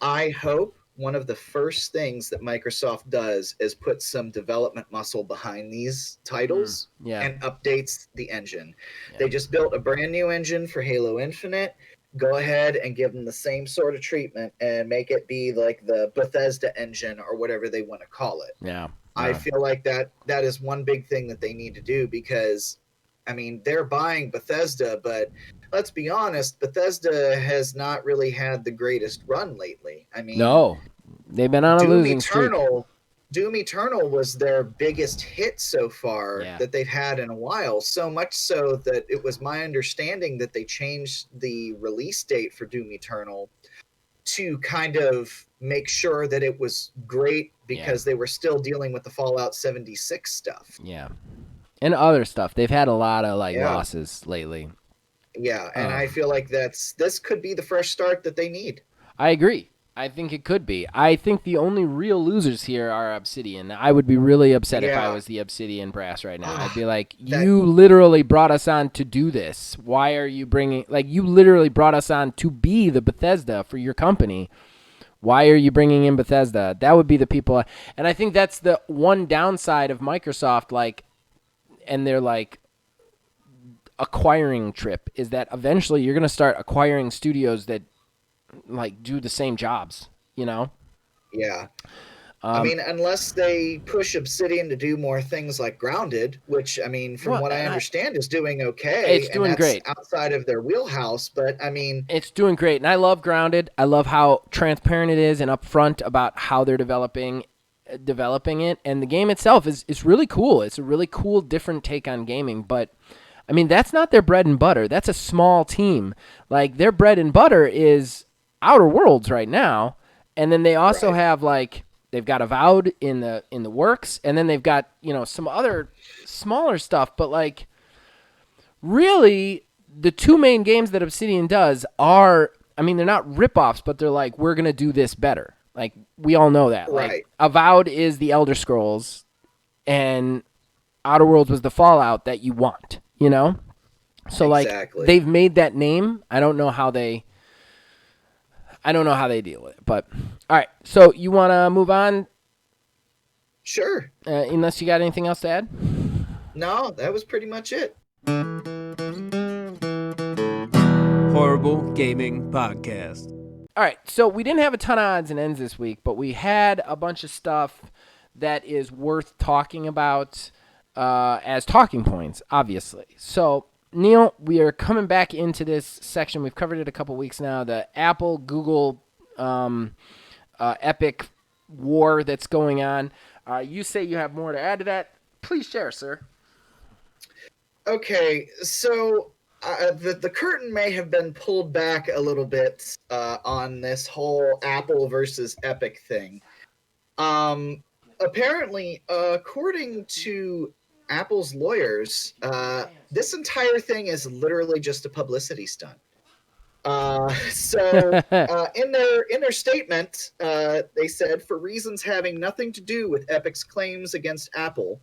I hope one of the first things that Microsoft does is put some development muscle behind these titles and updates the engine. Yeah. They just built a brand new engine for Halo Infinite. Go ahead and give them the same sort of treatment and make it be like the Bethesda engine or whatever they want to call it. Yeah. I feel like that is one big thing that they need to do, because, I mean, they're buying Bethesda, but let's be honest, Bethesda has not really had the greatest run lately. I mean, no, they've been on a losing streak. Doom Eternal was their biggest hit so far that they've had in a while, so much so that it was my understanding that they changed the release date for Doom Eternal to kind of make sure that it was great, because they were still dealing with the Fallout 76 stuff. Yeah. And other stuff. They've had a lot of losses lately. Yeah, and I feel like this could be the fresh start that they need. I agree. I think it could be. I think the only real losers here are Obsidian. I would be really upset if I Yeah. was the Obsidian brass right now. I'd Ah, be like, that you literally brought us on to do this. Why are you bringing, like, you literally brought us on to be the Bethesda for your company. Why are you bringing in Bethesda? That would be the people. And I think that's the one downside of Microsoft, like, and their, like, acquiring trip is that eventually you're going to start acquiring studios that, like, do the same jobs, you know? yeah. I Um, mean, unless they push Obsidian to do more things like Grounded, which, I mean, from well, what I and understand is doing it's okay, and doing that's great. outside of their wheelhouse. But I mean, It's doing great, and I love Grounded. I love how transparent it is and upfront about how they're developing it. And the game itself is really cool. It's a really cool, different take on gaming. But I mean, that's not their bread and butter. That's a small team. Like their bread and butter is Outer Worlds right now, and then they also right, have like they've got Avowed in the works, and then they've got some other smaller stuff. But like really the two main games that Obsidian does are, I mean, they're not ripoffs, but they're like, we're going to do this better. Like, we all know that. Like, right, Avowed is the Elder Scrolls, and Outer Worlds was the Fallout that you want, you know? So, like, exactly. they've made that name. I don't know how they deal with it. But, all right. So, you want to move on, Sure. unless you got anything else to add? No, that was pretty much it. Horrible Gaming Podcast. All right, so we didn't have a ton of odds and ends this week, but we had a bunch of stuff that is worth talking about as talking points, obviously. So, Neil, we are coming back into this section. We've covered it a couple weeks now. The Apple Google Epic war that's going on. You say you have more to add to that. Please share, sir. Okay, so the curtain may have been pulled back a little bit on this whole Apple versus Epic thing. Apparently, according to Apple's lawyers, this entire thing is literally just a publicity stunt. In their statement, they said for reasons having nothing to do with Epic's claims against Apple,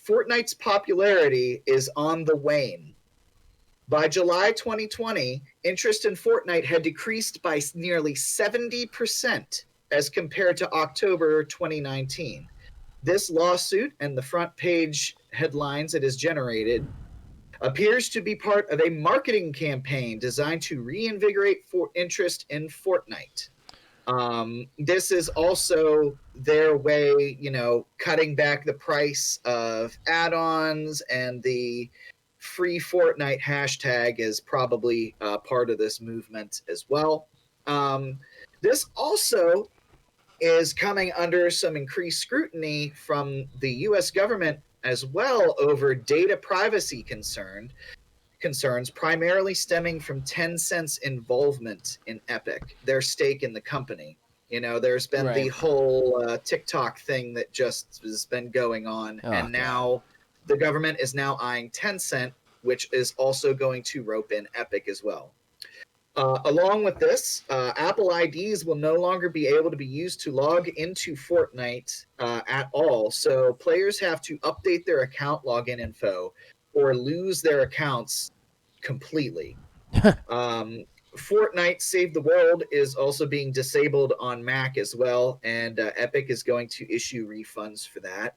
Fortnite's popularity is on the wane. By July 2020, interest in Fortnite had decreased by nearly 70% as compared to October 2019. This lawsuit and the front page headlines it has generated appears to be part of a marketing campaign designed to reinvigorate interest in Fortnite. This is also their way, cutting back the price of add-ons, and the free Fortnite hashtag is probably part of this movement as well. This also is coming under some increased scrutiny from the U.S. government as well over data privacy concerns, primarily stemming from Tencent's involvement in Epic, their stake in the company. There's been the Right. whole TikTok thing that just has been going on, Oh, and God. now the government is now eyeing Tencent, which is also going to rope in Epic as well. Along with this, Apple IDs will no longer be able to be used to log into Fortnite at all. So players have to update their account login info or lose their accounts completely. Fortnite Save the World is also being disabled on Mac as well, and Epic is going to issue refunds for that.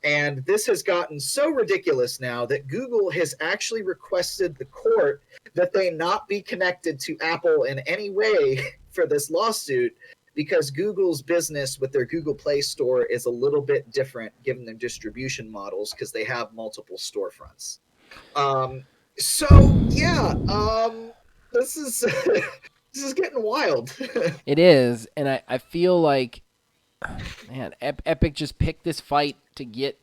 And this has gotten so ridiculous now that Google has actually requested the court that they not be connected to Apple in any way for this lawsuit, because Google's business with their Google Play Store is a little bit different given their distribution models, because they have multiple storefronts. This is this is getting wild. It is, and I feel like, man, Epic just picked this fight to get.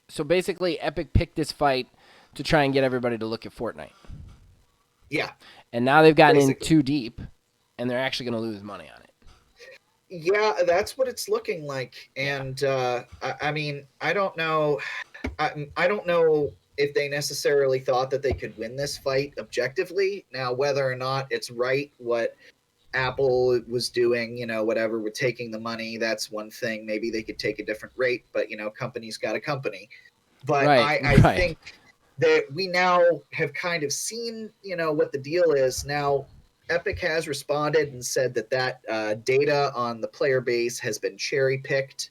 So basically, Epic picked this fight to try and get everybody to look at Fortnite. Yeah, And now they've gotten in basically. too deep, and they're actually going to lose money on it. Yeah, that's what it's looking like. And I mean, I don't know. I don't know if they necessarily thought that they could win this fight objectively. Now, whether or not it's right what Apple was doing, whatever, with taking the money, that's one thing. Maybe they could take a different rate, but company's got a company. But Right, I right. think that we now have kind of seen, what the deal is. Now, Epic has responded and said that data on the player base has been cherry picked.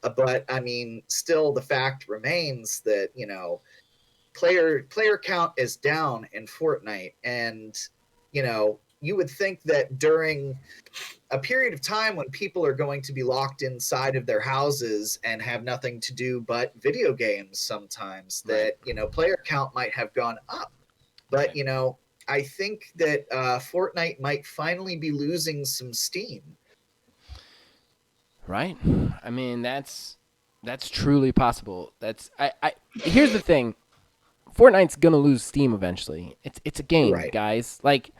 But I mean, still the fact remains that, player count is down in Fortnite, and you would think that during a period of time when people are going to be locked inside of their houses and have nothing to do but video games sometimes, that player count might have gone up. But Right. I think that Fortnite might finally be losing some steam. Right. I mean, that's truly possible. I here's the thing. Fortnite's gonna lose steam eventually. It's a game, Right. guys. Like,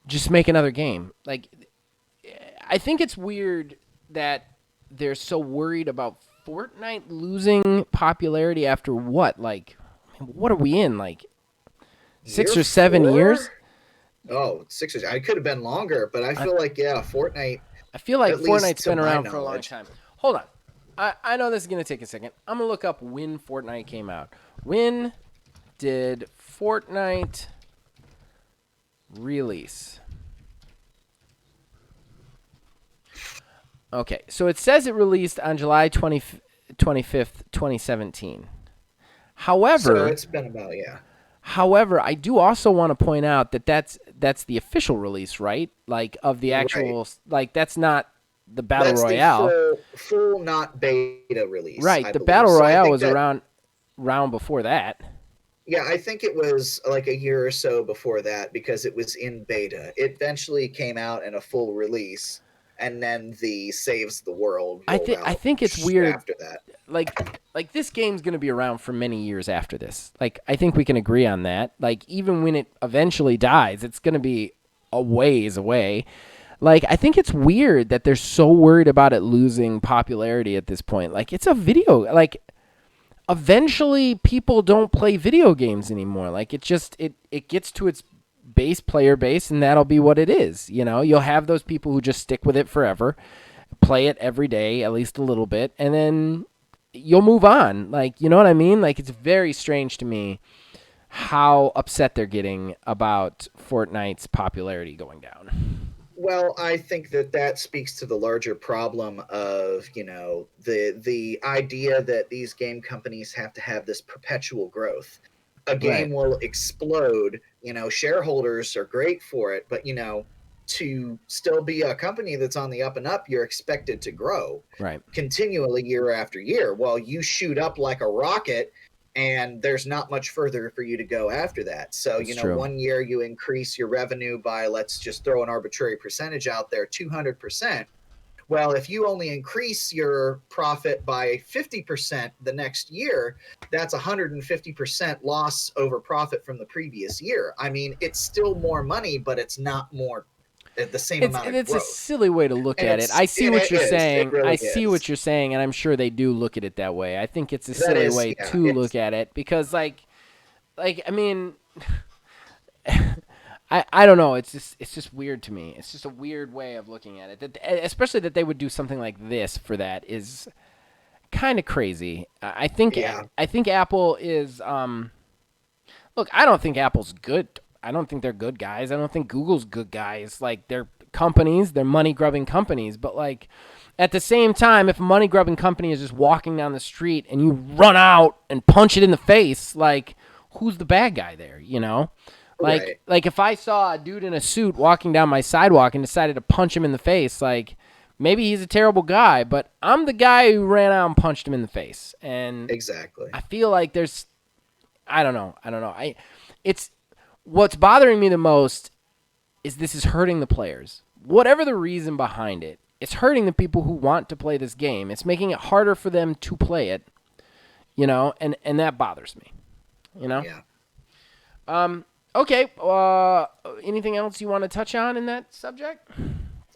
just make another game. Like, I think it's weird that they're so worried about Fortnite losing popularity after what? Like, what are we in? Like, Year 6 or 7 years? 4? Oh, 6 years. I could have been longer, but I feel like, yeah, Fortnite, I feel like at least Fortnite's to been my around for a long knowledge. time. Hold on. I know this is going to take a second. I'm going to look up when Fortnite came out. When did Fortnite release? Okay, so it says it released on July 25th, 2017. So However, it's been about, yeah. however, I do also want to point out that that's the official release, right? Like, of the Right. actual, like, that's not the Battle That's the Royale. full not beta release, Right, I the believe. Battle So I Royale think was that, around before that. yeah, I think it was like a year or so before that because it was in beta. It eventually came out in a full release, and then the Saves the World rolled I out think it's weird. after that. Like this game's gonna be around for many years after this. Like, I think we can agree on that. Like, even when it eventually dies, it's gonna be a ways away. Like, I think it's weird that they're so worried about it losing popularity at this point. Like, it's a video. Like, eventually people don't play video games anymore. Like, it gets to its player base, and that'll be what it is. You'll have those people who just stick with it forever, play it every day, at least a little bit, and then you'll move on. Like, you know what I mean? Like, it's very strange to me how upset they're getting about Fortnite's popularity going down. Well, I think that speaks to the larger problem of, the idea that these game companies have to have this perpetual growth. A game Right. will explode, shareholders are great for it, but to still be a company that's on the up and up, you're expected to grow Right. continually year after year. Well, you shoot up like a rocket and there's not much further for you to go after that. So, That's true. one year you increase your revenue by, let's just throw an arbitrary percentage out there, 200%. Well, if you only increase your profit by 50% the next year, that's 150% loss over profit from the previous year. I mean, it's still more money, but it's not more the same amount of It's a growth. silly way to look And at it. I see it what you're is. It saying. I really see is. what you're saying, and I'm sure they do look at it that way. I think it's a That silly is, way yeah. to It's look at it because, I mean, I don't know. It's just weird to me. It's just a weird way of looking at it. Especially that they would do something like this for that is kind of crazy. yeah. I think Apple is look, I don't think Apple's good. I don't think they're good guys. I don't think Google's good guys. Like, they're companies, they're money grubbing companies, but like at the same time, if a money grubbing company is just walking down the street and you run out and punch it in the face, like, who's the bad guy there, you know? Right. Like if I saw a dude in a suit walking down my sidewalk and decided to punch him in the face, like, maybe he's a terrible guy, but I'm the guy who ran out and punched him in the face. And Exactly. I feel like there's I don't know. I don't know. It's what's bothering me the most is this is hurting the players. Whatever the reason behind it, it's hurting the people who want to play this game. It's making it harder for them to play it, and that bothers me, you know? Yeah. Okay, anything else you want to touch on in that subject?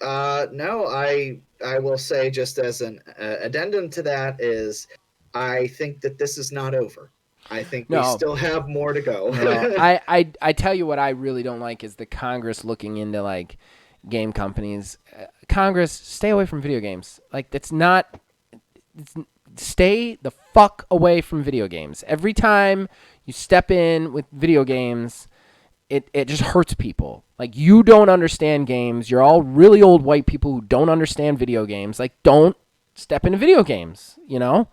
No, I will say, just as an addendum to that, is I think that this is not over. I think we No. still have more to go. No, I tell you what I really don't like is the Congress looking into, like, game companies. Congress, stay away from video games. Like, stay the fuck away from video games. Every time you step in with video games, it just hurts people. Like, you don't understand games. You're all really old white people who don't understand video games. Like, don't step into video games, you know?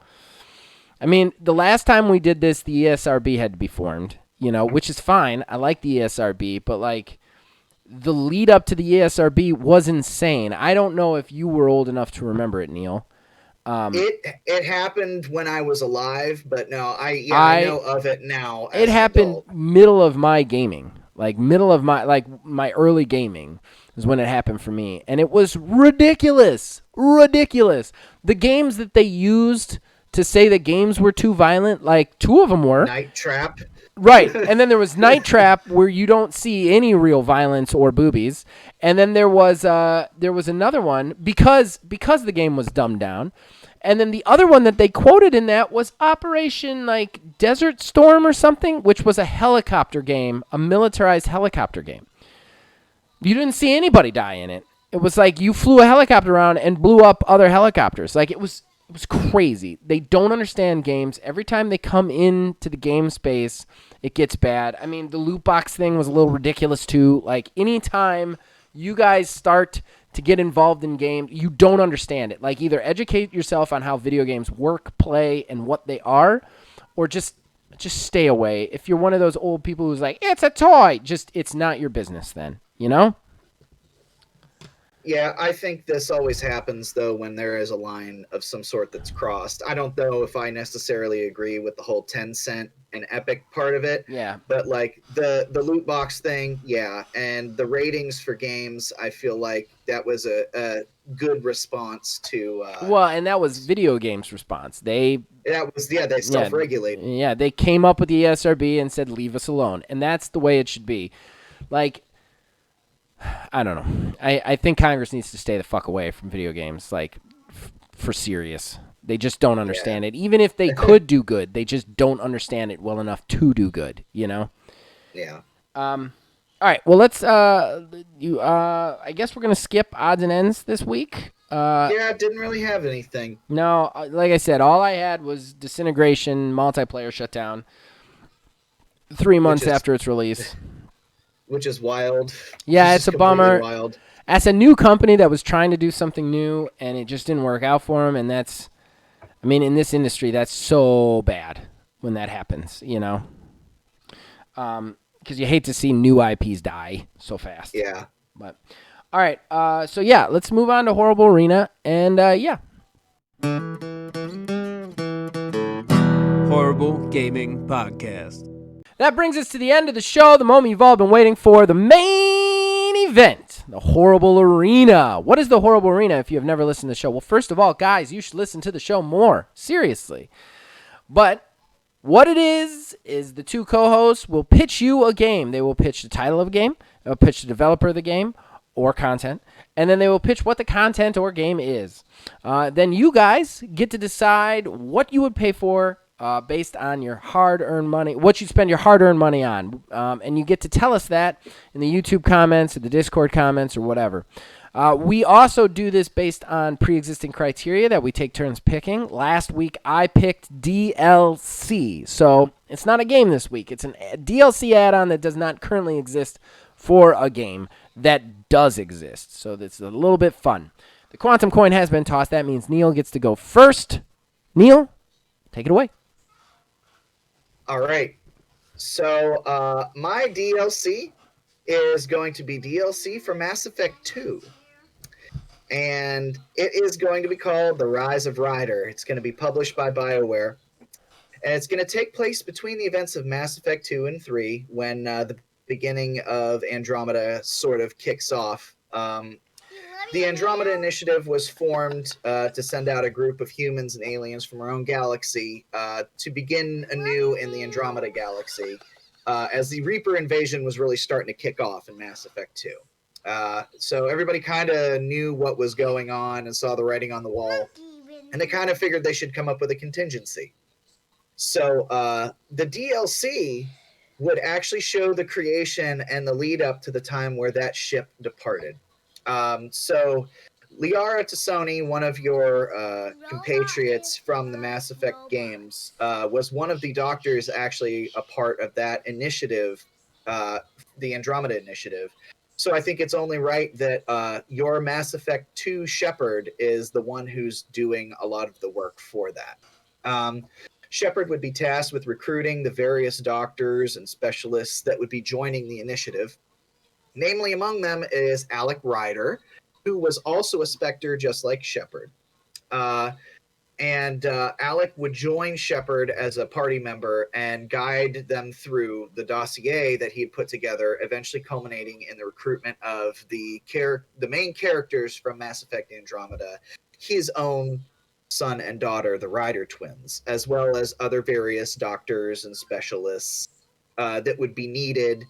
I mean, the last time we did this, the ESRB had to be formed, you know, which is fine. I like the ESRB, but, like, the lead up to the ESRB was insane. I don't know if you were old enough to remember it, Neil. It happened when I was alive, but no, I know of it now. It happened middle of my gaming. Like, my early gaming is when it happened for me. And it was ridiculous. Ridiculous. The games that they used to say that games were too violent, like, 2 of them were. Night Trap. Right. And then there was Night Trap, where you don't see any real violence or boobies. And then there was another one because the game was dumbed down. And then the other one that they quoted in that was Operation, like, Desert Storm or something, which was a helicopter game, a militarized helicopter game. You didn't see anybody die in it. It was like you flew a helicopter around and blew up other helicopters. Like, it was crazy. They don't understand games. Every time they come into the game space, it gets bad. I mean, the loot box thing was a little ridiculous too. Like, anytime you guys start to get involved in games, you don't understand it. Like, either educate yourself on how video games work, play, and what they are, or just stay away. If you're one of those old people who's like, it's a toy, it's not your business then, you know? Yeah, I think this always happens, though, when there is a line of some sort that's crossed. I don't know if I necessarily agree with the whole 10-cent and Epic part of it. Yeah. But, like, the loot box thing, yeah. And the ratings for games, I feel like that was a good response to... well, and that was video games' response. They self-regulated. Yeah, they came up with the ESRB and said, leave us alone. And that's the way it should be. Like... I don't know. I think Congress needs to stay the fuck away from video games, like, for serious. They just don't understand it. Even if they could do good, they just don't understand it well enough to do good, you know? Yeah. All right, well, let's, I guess we're going to skip odds and ends this week. Yeah, I didn't really have anything. No, like I said, all I had was Disintegration multiplayer shutdown 3 months after its release. Which is wild. Yeah, it's a bummer. Wild. As a new company that was trying to do something new, and it just didn't work out for them, and that's, I mean, in this industry, that's so bad when that happens, you know? Because you hate to see new IPs die so fast. Yeah. But, all right, so yeah, let's move on to Horrible Arena, and yeah. Horrible Gaming Podcast. That brings us to the end of the show, the moment you've all been waiting for, the main event, the Horrible Arena. What is the Horrible Arena if you have never listened to the show? Well, first of all, guys, you should listen to the show more, seriously. But what it is the 2 co-hosts will pitch you a game. They will pitch the title of a game, they'll pitch the developer of the game or content, and then they will pitch what the content or game is. Then you guys get to decide what you would pay for based on your hard-earned money, what you spend your hard-earned money on. And you get to tell us that in the YouTube comments or the Discord comments or whatever. We also do this based on pre-existing criteria that we take turns picking. Last week, I picked DLC. So it's not a game this week. It's a DLC add-on that does not currently exist for a game that does exist. So that's a little bit fun. The Quantum Coin has been tossed. That means Neil gets to go first. Neil, take it away. All right. So my DLC is going to be DLC for Mass Effect 2. And it is going to be called The Rise of Ryder. It's going to be published by BioWare. And it's going to take place between the events of Mass Effect 2 and 3 when the beginning of Andromeda sort of kicks off. The Andromeda Initiative was formed to send out a group of humans and aliens from our own galaxy to begin anew in the Andromeda Galaxy, as the Reaper invasion was really starting to kick off in Mass Effect 2. So everybody kind of knew what was going on and saw the writing on the wall, and they kind of figured they should come up with a contingency. So the DLC would actually show the creation and the lead up to the time where that ship departed. So Liara Tassoni, one of your compatriots from the Mass Effect games, was one of the doctors actually a part of that initiative, the Andromeda Initiative. So I think it's only right that your Mass Effect 2 Shepard is the one who's doing a lot of the work for that. Shepard would be tasked with recruiting the various doctors and specialists that would be joining the initiative. Namely, among them is Alec Ryder, who was also a Spectre just like Shepard. And Alec would join Shepard as a party member and guide them through the dossier that he had put together, eventually culminating in the recruitment of the main characters from Mass Effect Andromeda, his own son and daughter, the Ryder twins, as well as other various doctors and specialists that would be needed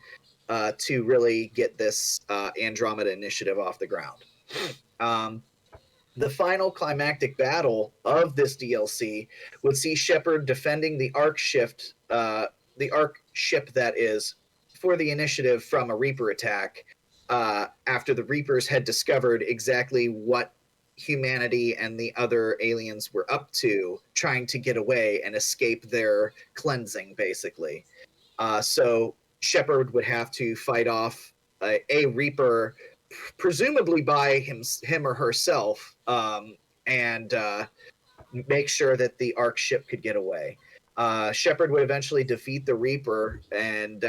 to really get this Andromeda initiative off the ground. The final climactic battle of this DLC would see Shepard defending the Ark ship that is for the initiative from a Reaper attack after the Reapers had discovered exactly what humanity and the other aliens were up to, trying to get away and escape their cleansing, basically. So Shepard would have to fight off a Reaper, presumably by him or herself, and make sure that the Ark ship could get away. Shepard would eventually defeat the Reaper and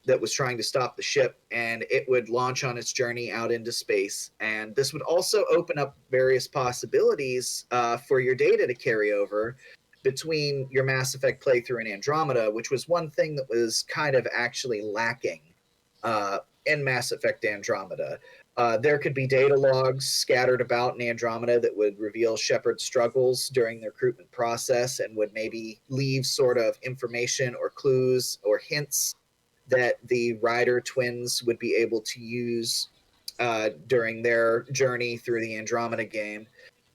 that was trying to stop the ship, and it would launch on its journey out into space. And this would also open up various possibilities for your data to carry over between your Mass Effect playthrough and Andromeda, which was one thing that was kind of actually lacking in Mass Effect Andromeda. There could be data logs scattered about in Andromeda that would reveal Shepard's struggles during the recruitment process and would maybe leave sort of information or clues or hints that the Ryder twins would be able to use during their journey through the Andromeda game.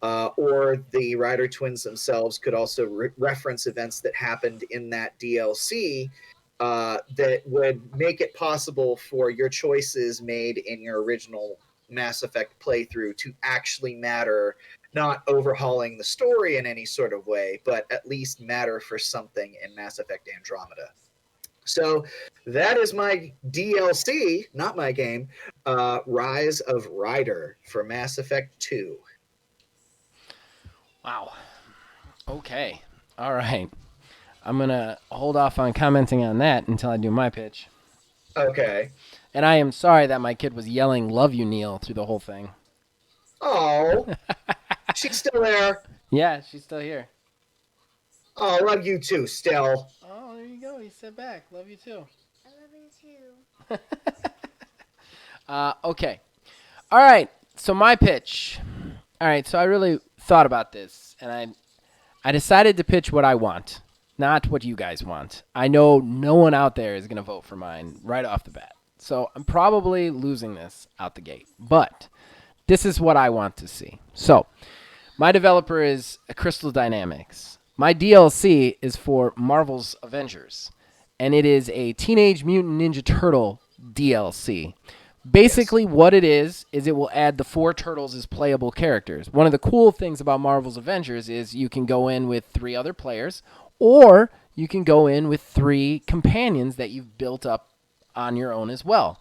Or the Ryder twins themselves could also reference events that happened in that DLC that would make it possible for your choices made in your original Mass Effect playthrough to actually matter, not overhauling the story in any sort of way, but at least matter for something in Mass Effect Andromeda. So that is my DLC, not my game, Rise of Ryder for Mass Effect 2. Wow. Okay. All right. I'm going to hold off on commenting on that until I do my pitch. Okay. And I am sorry that my kid was yelling, "Love you, Neil," through the whole thing. Oh, she's still there. Yeah, she's still here. Oh, love you too, Still. Oh, there you go. He said back, "Love you too." I love you too. Okay. All right. So my pitch. All right. So I really thought about this, and I decided to pitch what I want, not what you guys want. I know no one out there is going to vote for mine right off the bat. So I'm probably losing this out the gate. But this is what I want to see. So my developer is Crystal Dynamics. My DLC is for Marvel's Avengers, and it is a Teenage Mutant Ninja Turtle DLC. Basically, what it is it will add the 4 turtles as playable characters. One of the cool things about Marvel's Avengers is you can go in with 3 other players, or you can go in with 3 companions that you've built up on your own as well.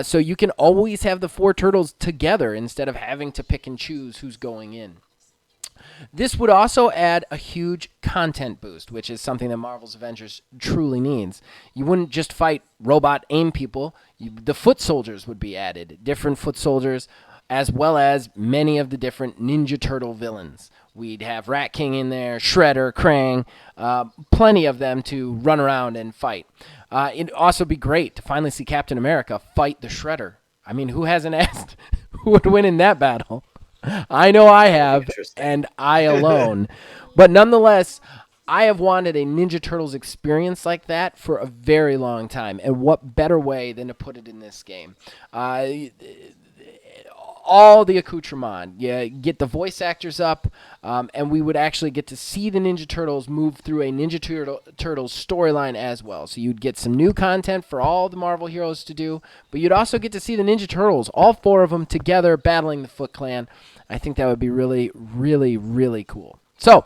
So you can always have the 4 turtles together instead of having to pick and choose who's going in. This would also add a huge content boost, which is something that Marvel's Avengers truly needs. You wouldn't just fight robot AIM people. The foot soldiers would be added, different foot soldiers, as well as many of the different Ninja Turtle villains. We'd have Rat King in there, Shredder, Krang, plenty of them to run around and fight. It'd also be great to finally see Captain America fight the Shredder. I mean, who hasn't asked who would win in that battle? I know I have, and I alone. But nonetheless, I have wanted a Ninja Turtles experience like that for a very long time. And what better way than to put it in this game? all the accoutrement. You get the voice actors up, and we would actually get to see the Ninja Turtles move through a Ninja Turtles storyline as well. So you'd get some new content for all the Marvel heroes to do, but you'd also get to see the Ninja Turtles, all 4 of them together battling the Foot Clan. I think that would be really, really, really cool. So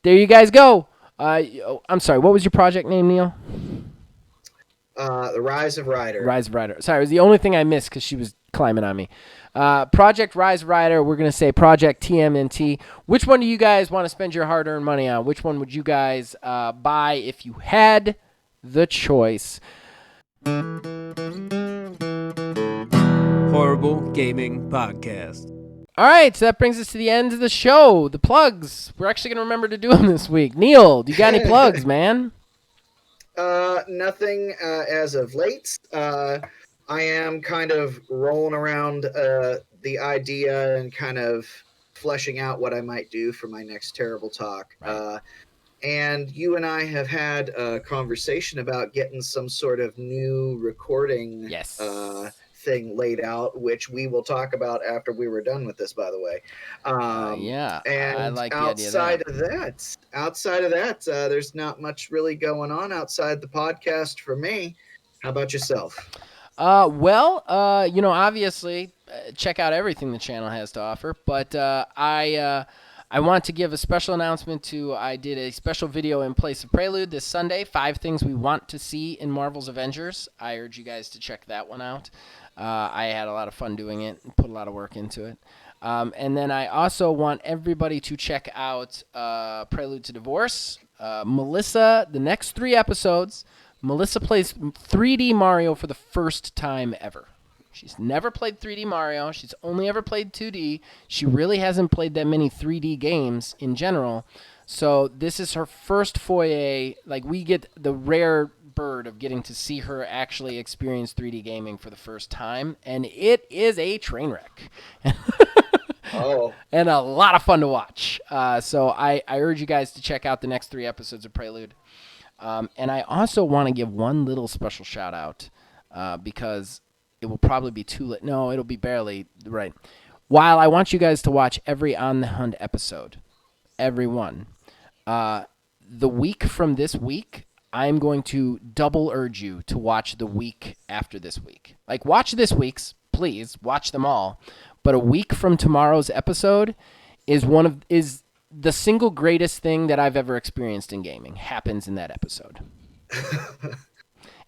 there you guys go. I'm sorry, what was your project name, Neil? The Rise of Ryder. Rise of Ryder. Sorry, it was the only thing I missed because she was climbing on me. Project Rise of Ryder. We're going to say Project TMNT. Which one do you guys want to spend your hard-earned money on? Which one would you guys buy if you had the choice? Horrible Gaming Podcast. All right, so that brings us to the end of the show. The plugs. We're actually going to remember to do them this week. Neil, do you got any plugs, man? Nothing as of late. I am kind of rolling around the idea and kind of fleshing out what I might do for my next Terrible Talk. Right. And you and I have had a conversation about getting some sort of new recording Yes. thing laid out, which we will talk about after we were done with this, by the way. Yeah, and I like the idea of that. outside of that, there's not much really going on outside the podcast for me. How about yourself? Obviously, check out everything the channel has to offer, but I want to give a special announcement I did a special video in place of Prelude this Sunday, 5 things we want to see in Marvel's Avengers. I urge you guys to check that one out. I had a lot of fun doing it and put a lot of work into it. And then I also want everybody to check out Prelude to Divorce. Melissa, the next 3 episodes, Melissa plays 3D Mario for the first time ever. She's never played 3D Mario. She's only ever played 2D. She really hasn't played that many 3D games in general. So this is her first foray. Like, we get the rare bird of getting to see her actually experience 3D gaming for the first time, and it is a train wreck. And a lot of fun to watch. So I urge you guys to check out the next 3 episodes of Prelude. And I also want to give one little special shout out because it will probably be too late. No, it'll be barely right. While I want you guys to watch every On the Hunt episode, every one, the week from this week, I'm going to double urge you to watch the week after this week. Like, watch this week's, please, watch them all. But a week from tomorrow's episode is the single greatest thing that I've ever experienced in gaming happens in that episode.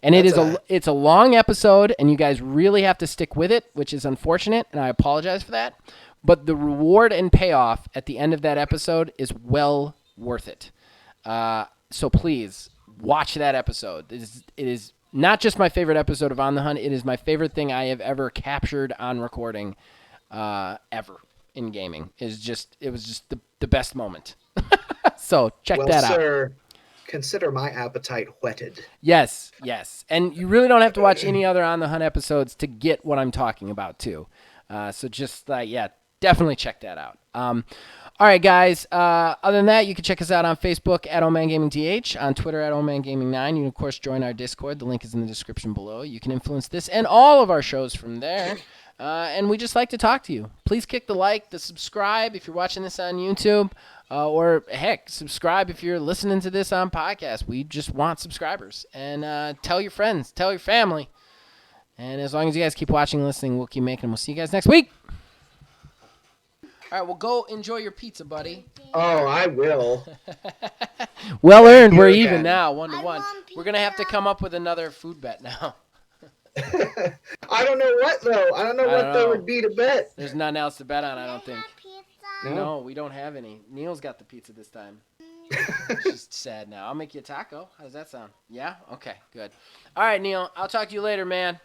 And it's a long episode, and you guys really have to stick with it, which is unfortunate, and I apologize for that. But the reward and payoff at the end of that episode is well worth it. So please, watch that episode. It is not just my favorite episode of On the Hunt. It is my favorite thing I have ever captured on recording ever in gaming. It was just the best moment. So check that out. Sir, consider my appetite whetted. Yes. And you really don't have to watch any other On the Hunt episodes to get what I'm talking about, too. So just, definitely check that out. All right, guys. Other than that, you can check us out on Facebook at OhManGamingTH, on Twitter at OhManGaming9. You can, of course, join our Discord. The link is in the description below. You can influence this and all of our shows from there. And we just like to talk to you. Please kick the like, the subscribe if you're watching this on YouTube, or heck, subscribe if you're listening to this on podcast. We just want subscribers. And tell your friends, tell your family. And as long as you guys keep watching and listening, we'll keep making them. We'll see you guys next week. All right, well, go enjoy your pizza, buddy. Oh, I will. Well earned. you We're again. even now, 1-1. I want We're going to have to pizza. come up with another food bet now. I don't know what, though. I don't know what there would be to bet. There's nothing else to bet on, I don't think. Pizza. No, we don't have any. Neil's got the pizza this time. She's sad now. I'll make you a taco. How does that sound? Yeah? Okay, good. All right, Neil. I'll talk to you later, man.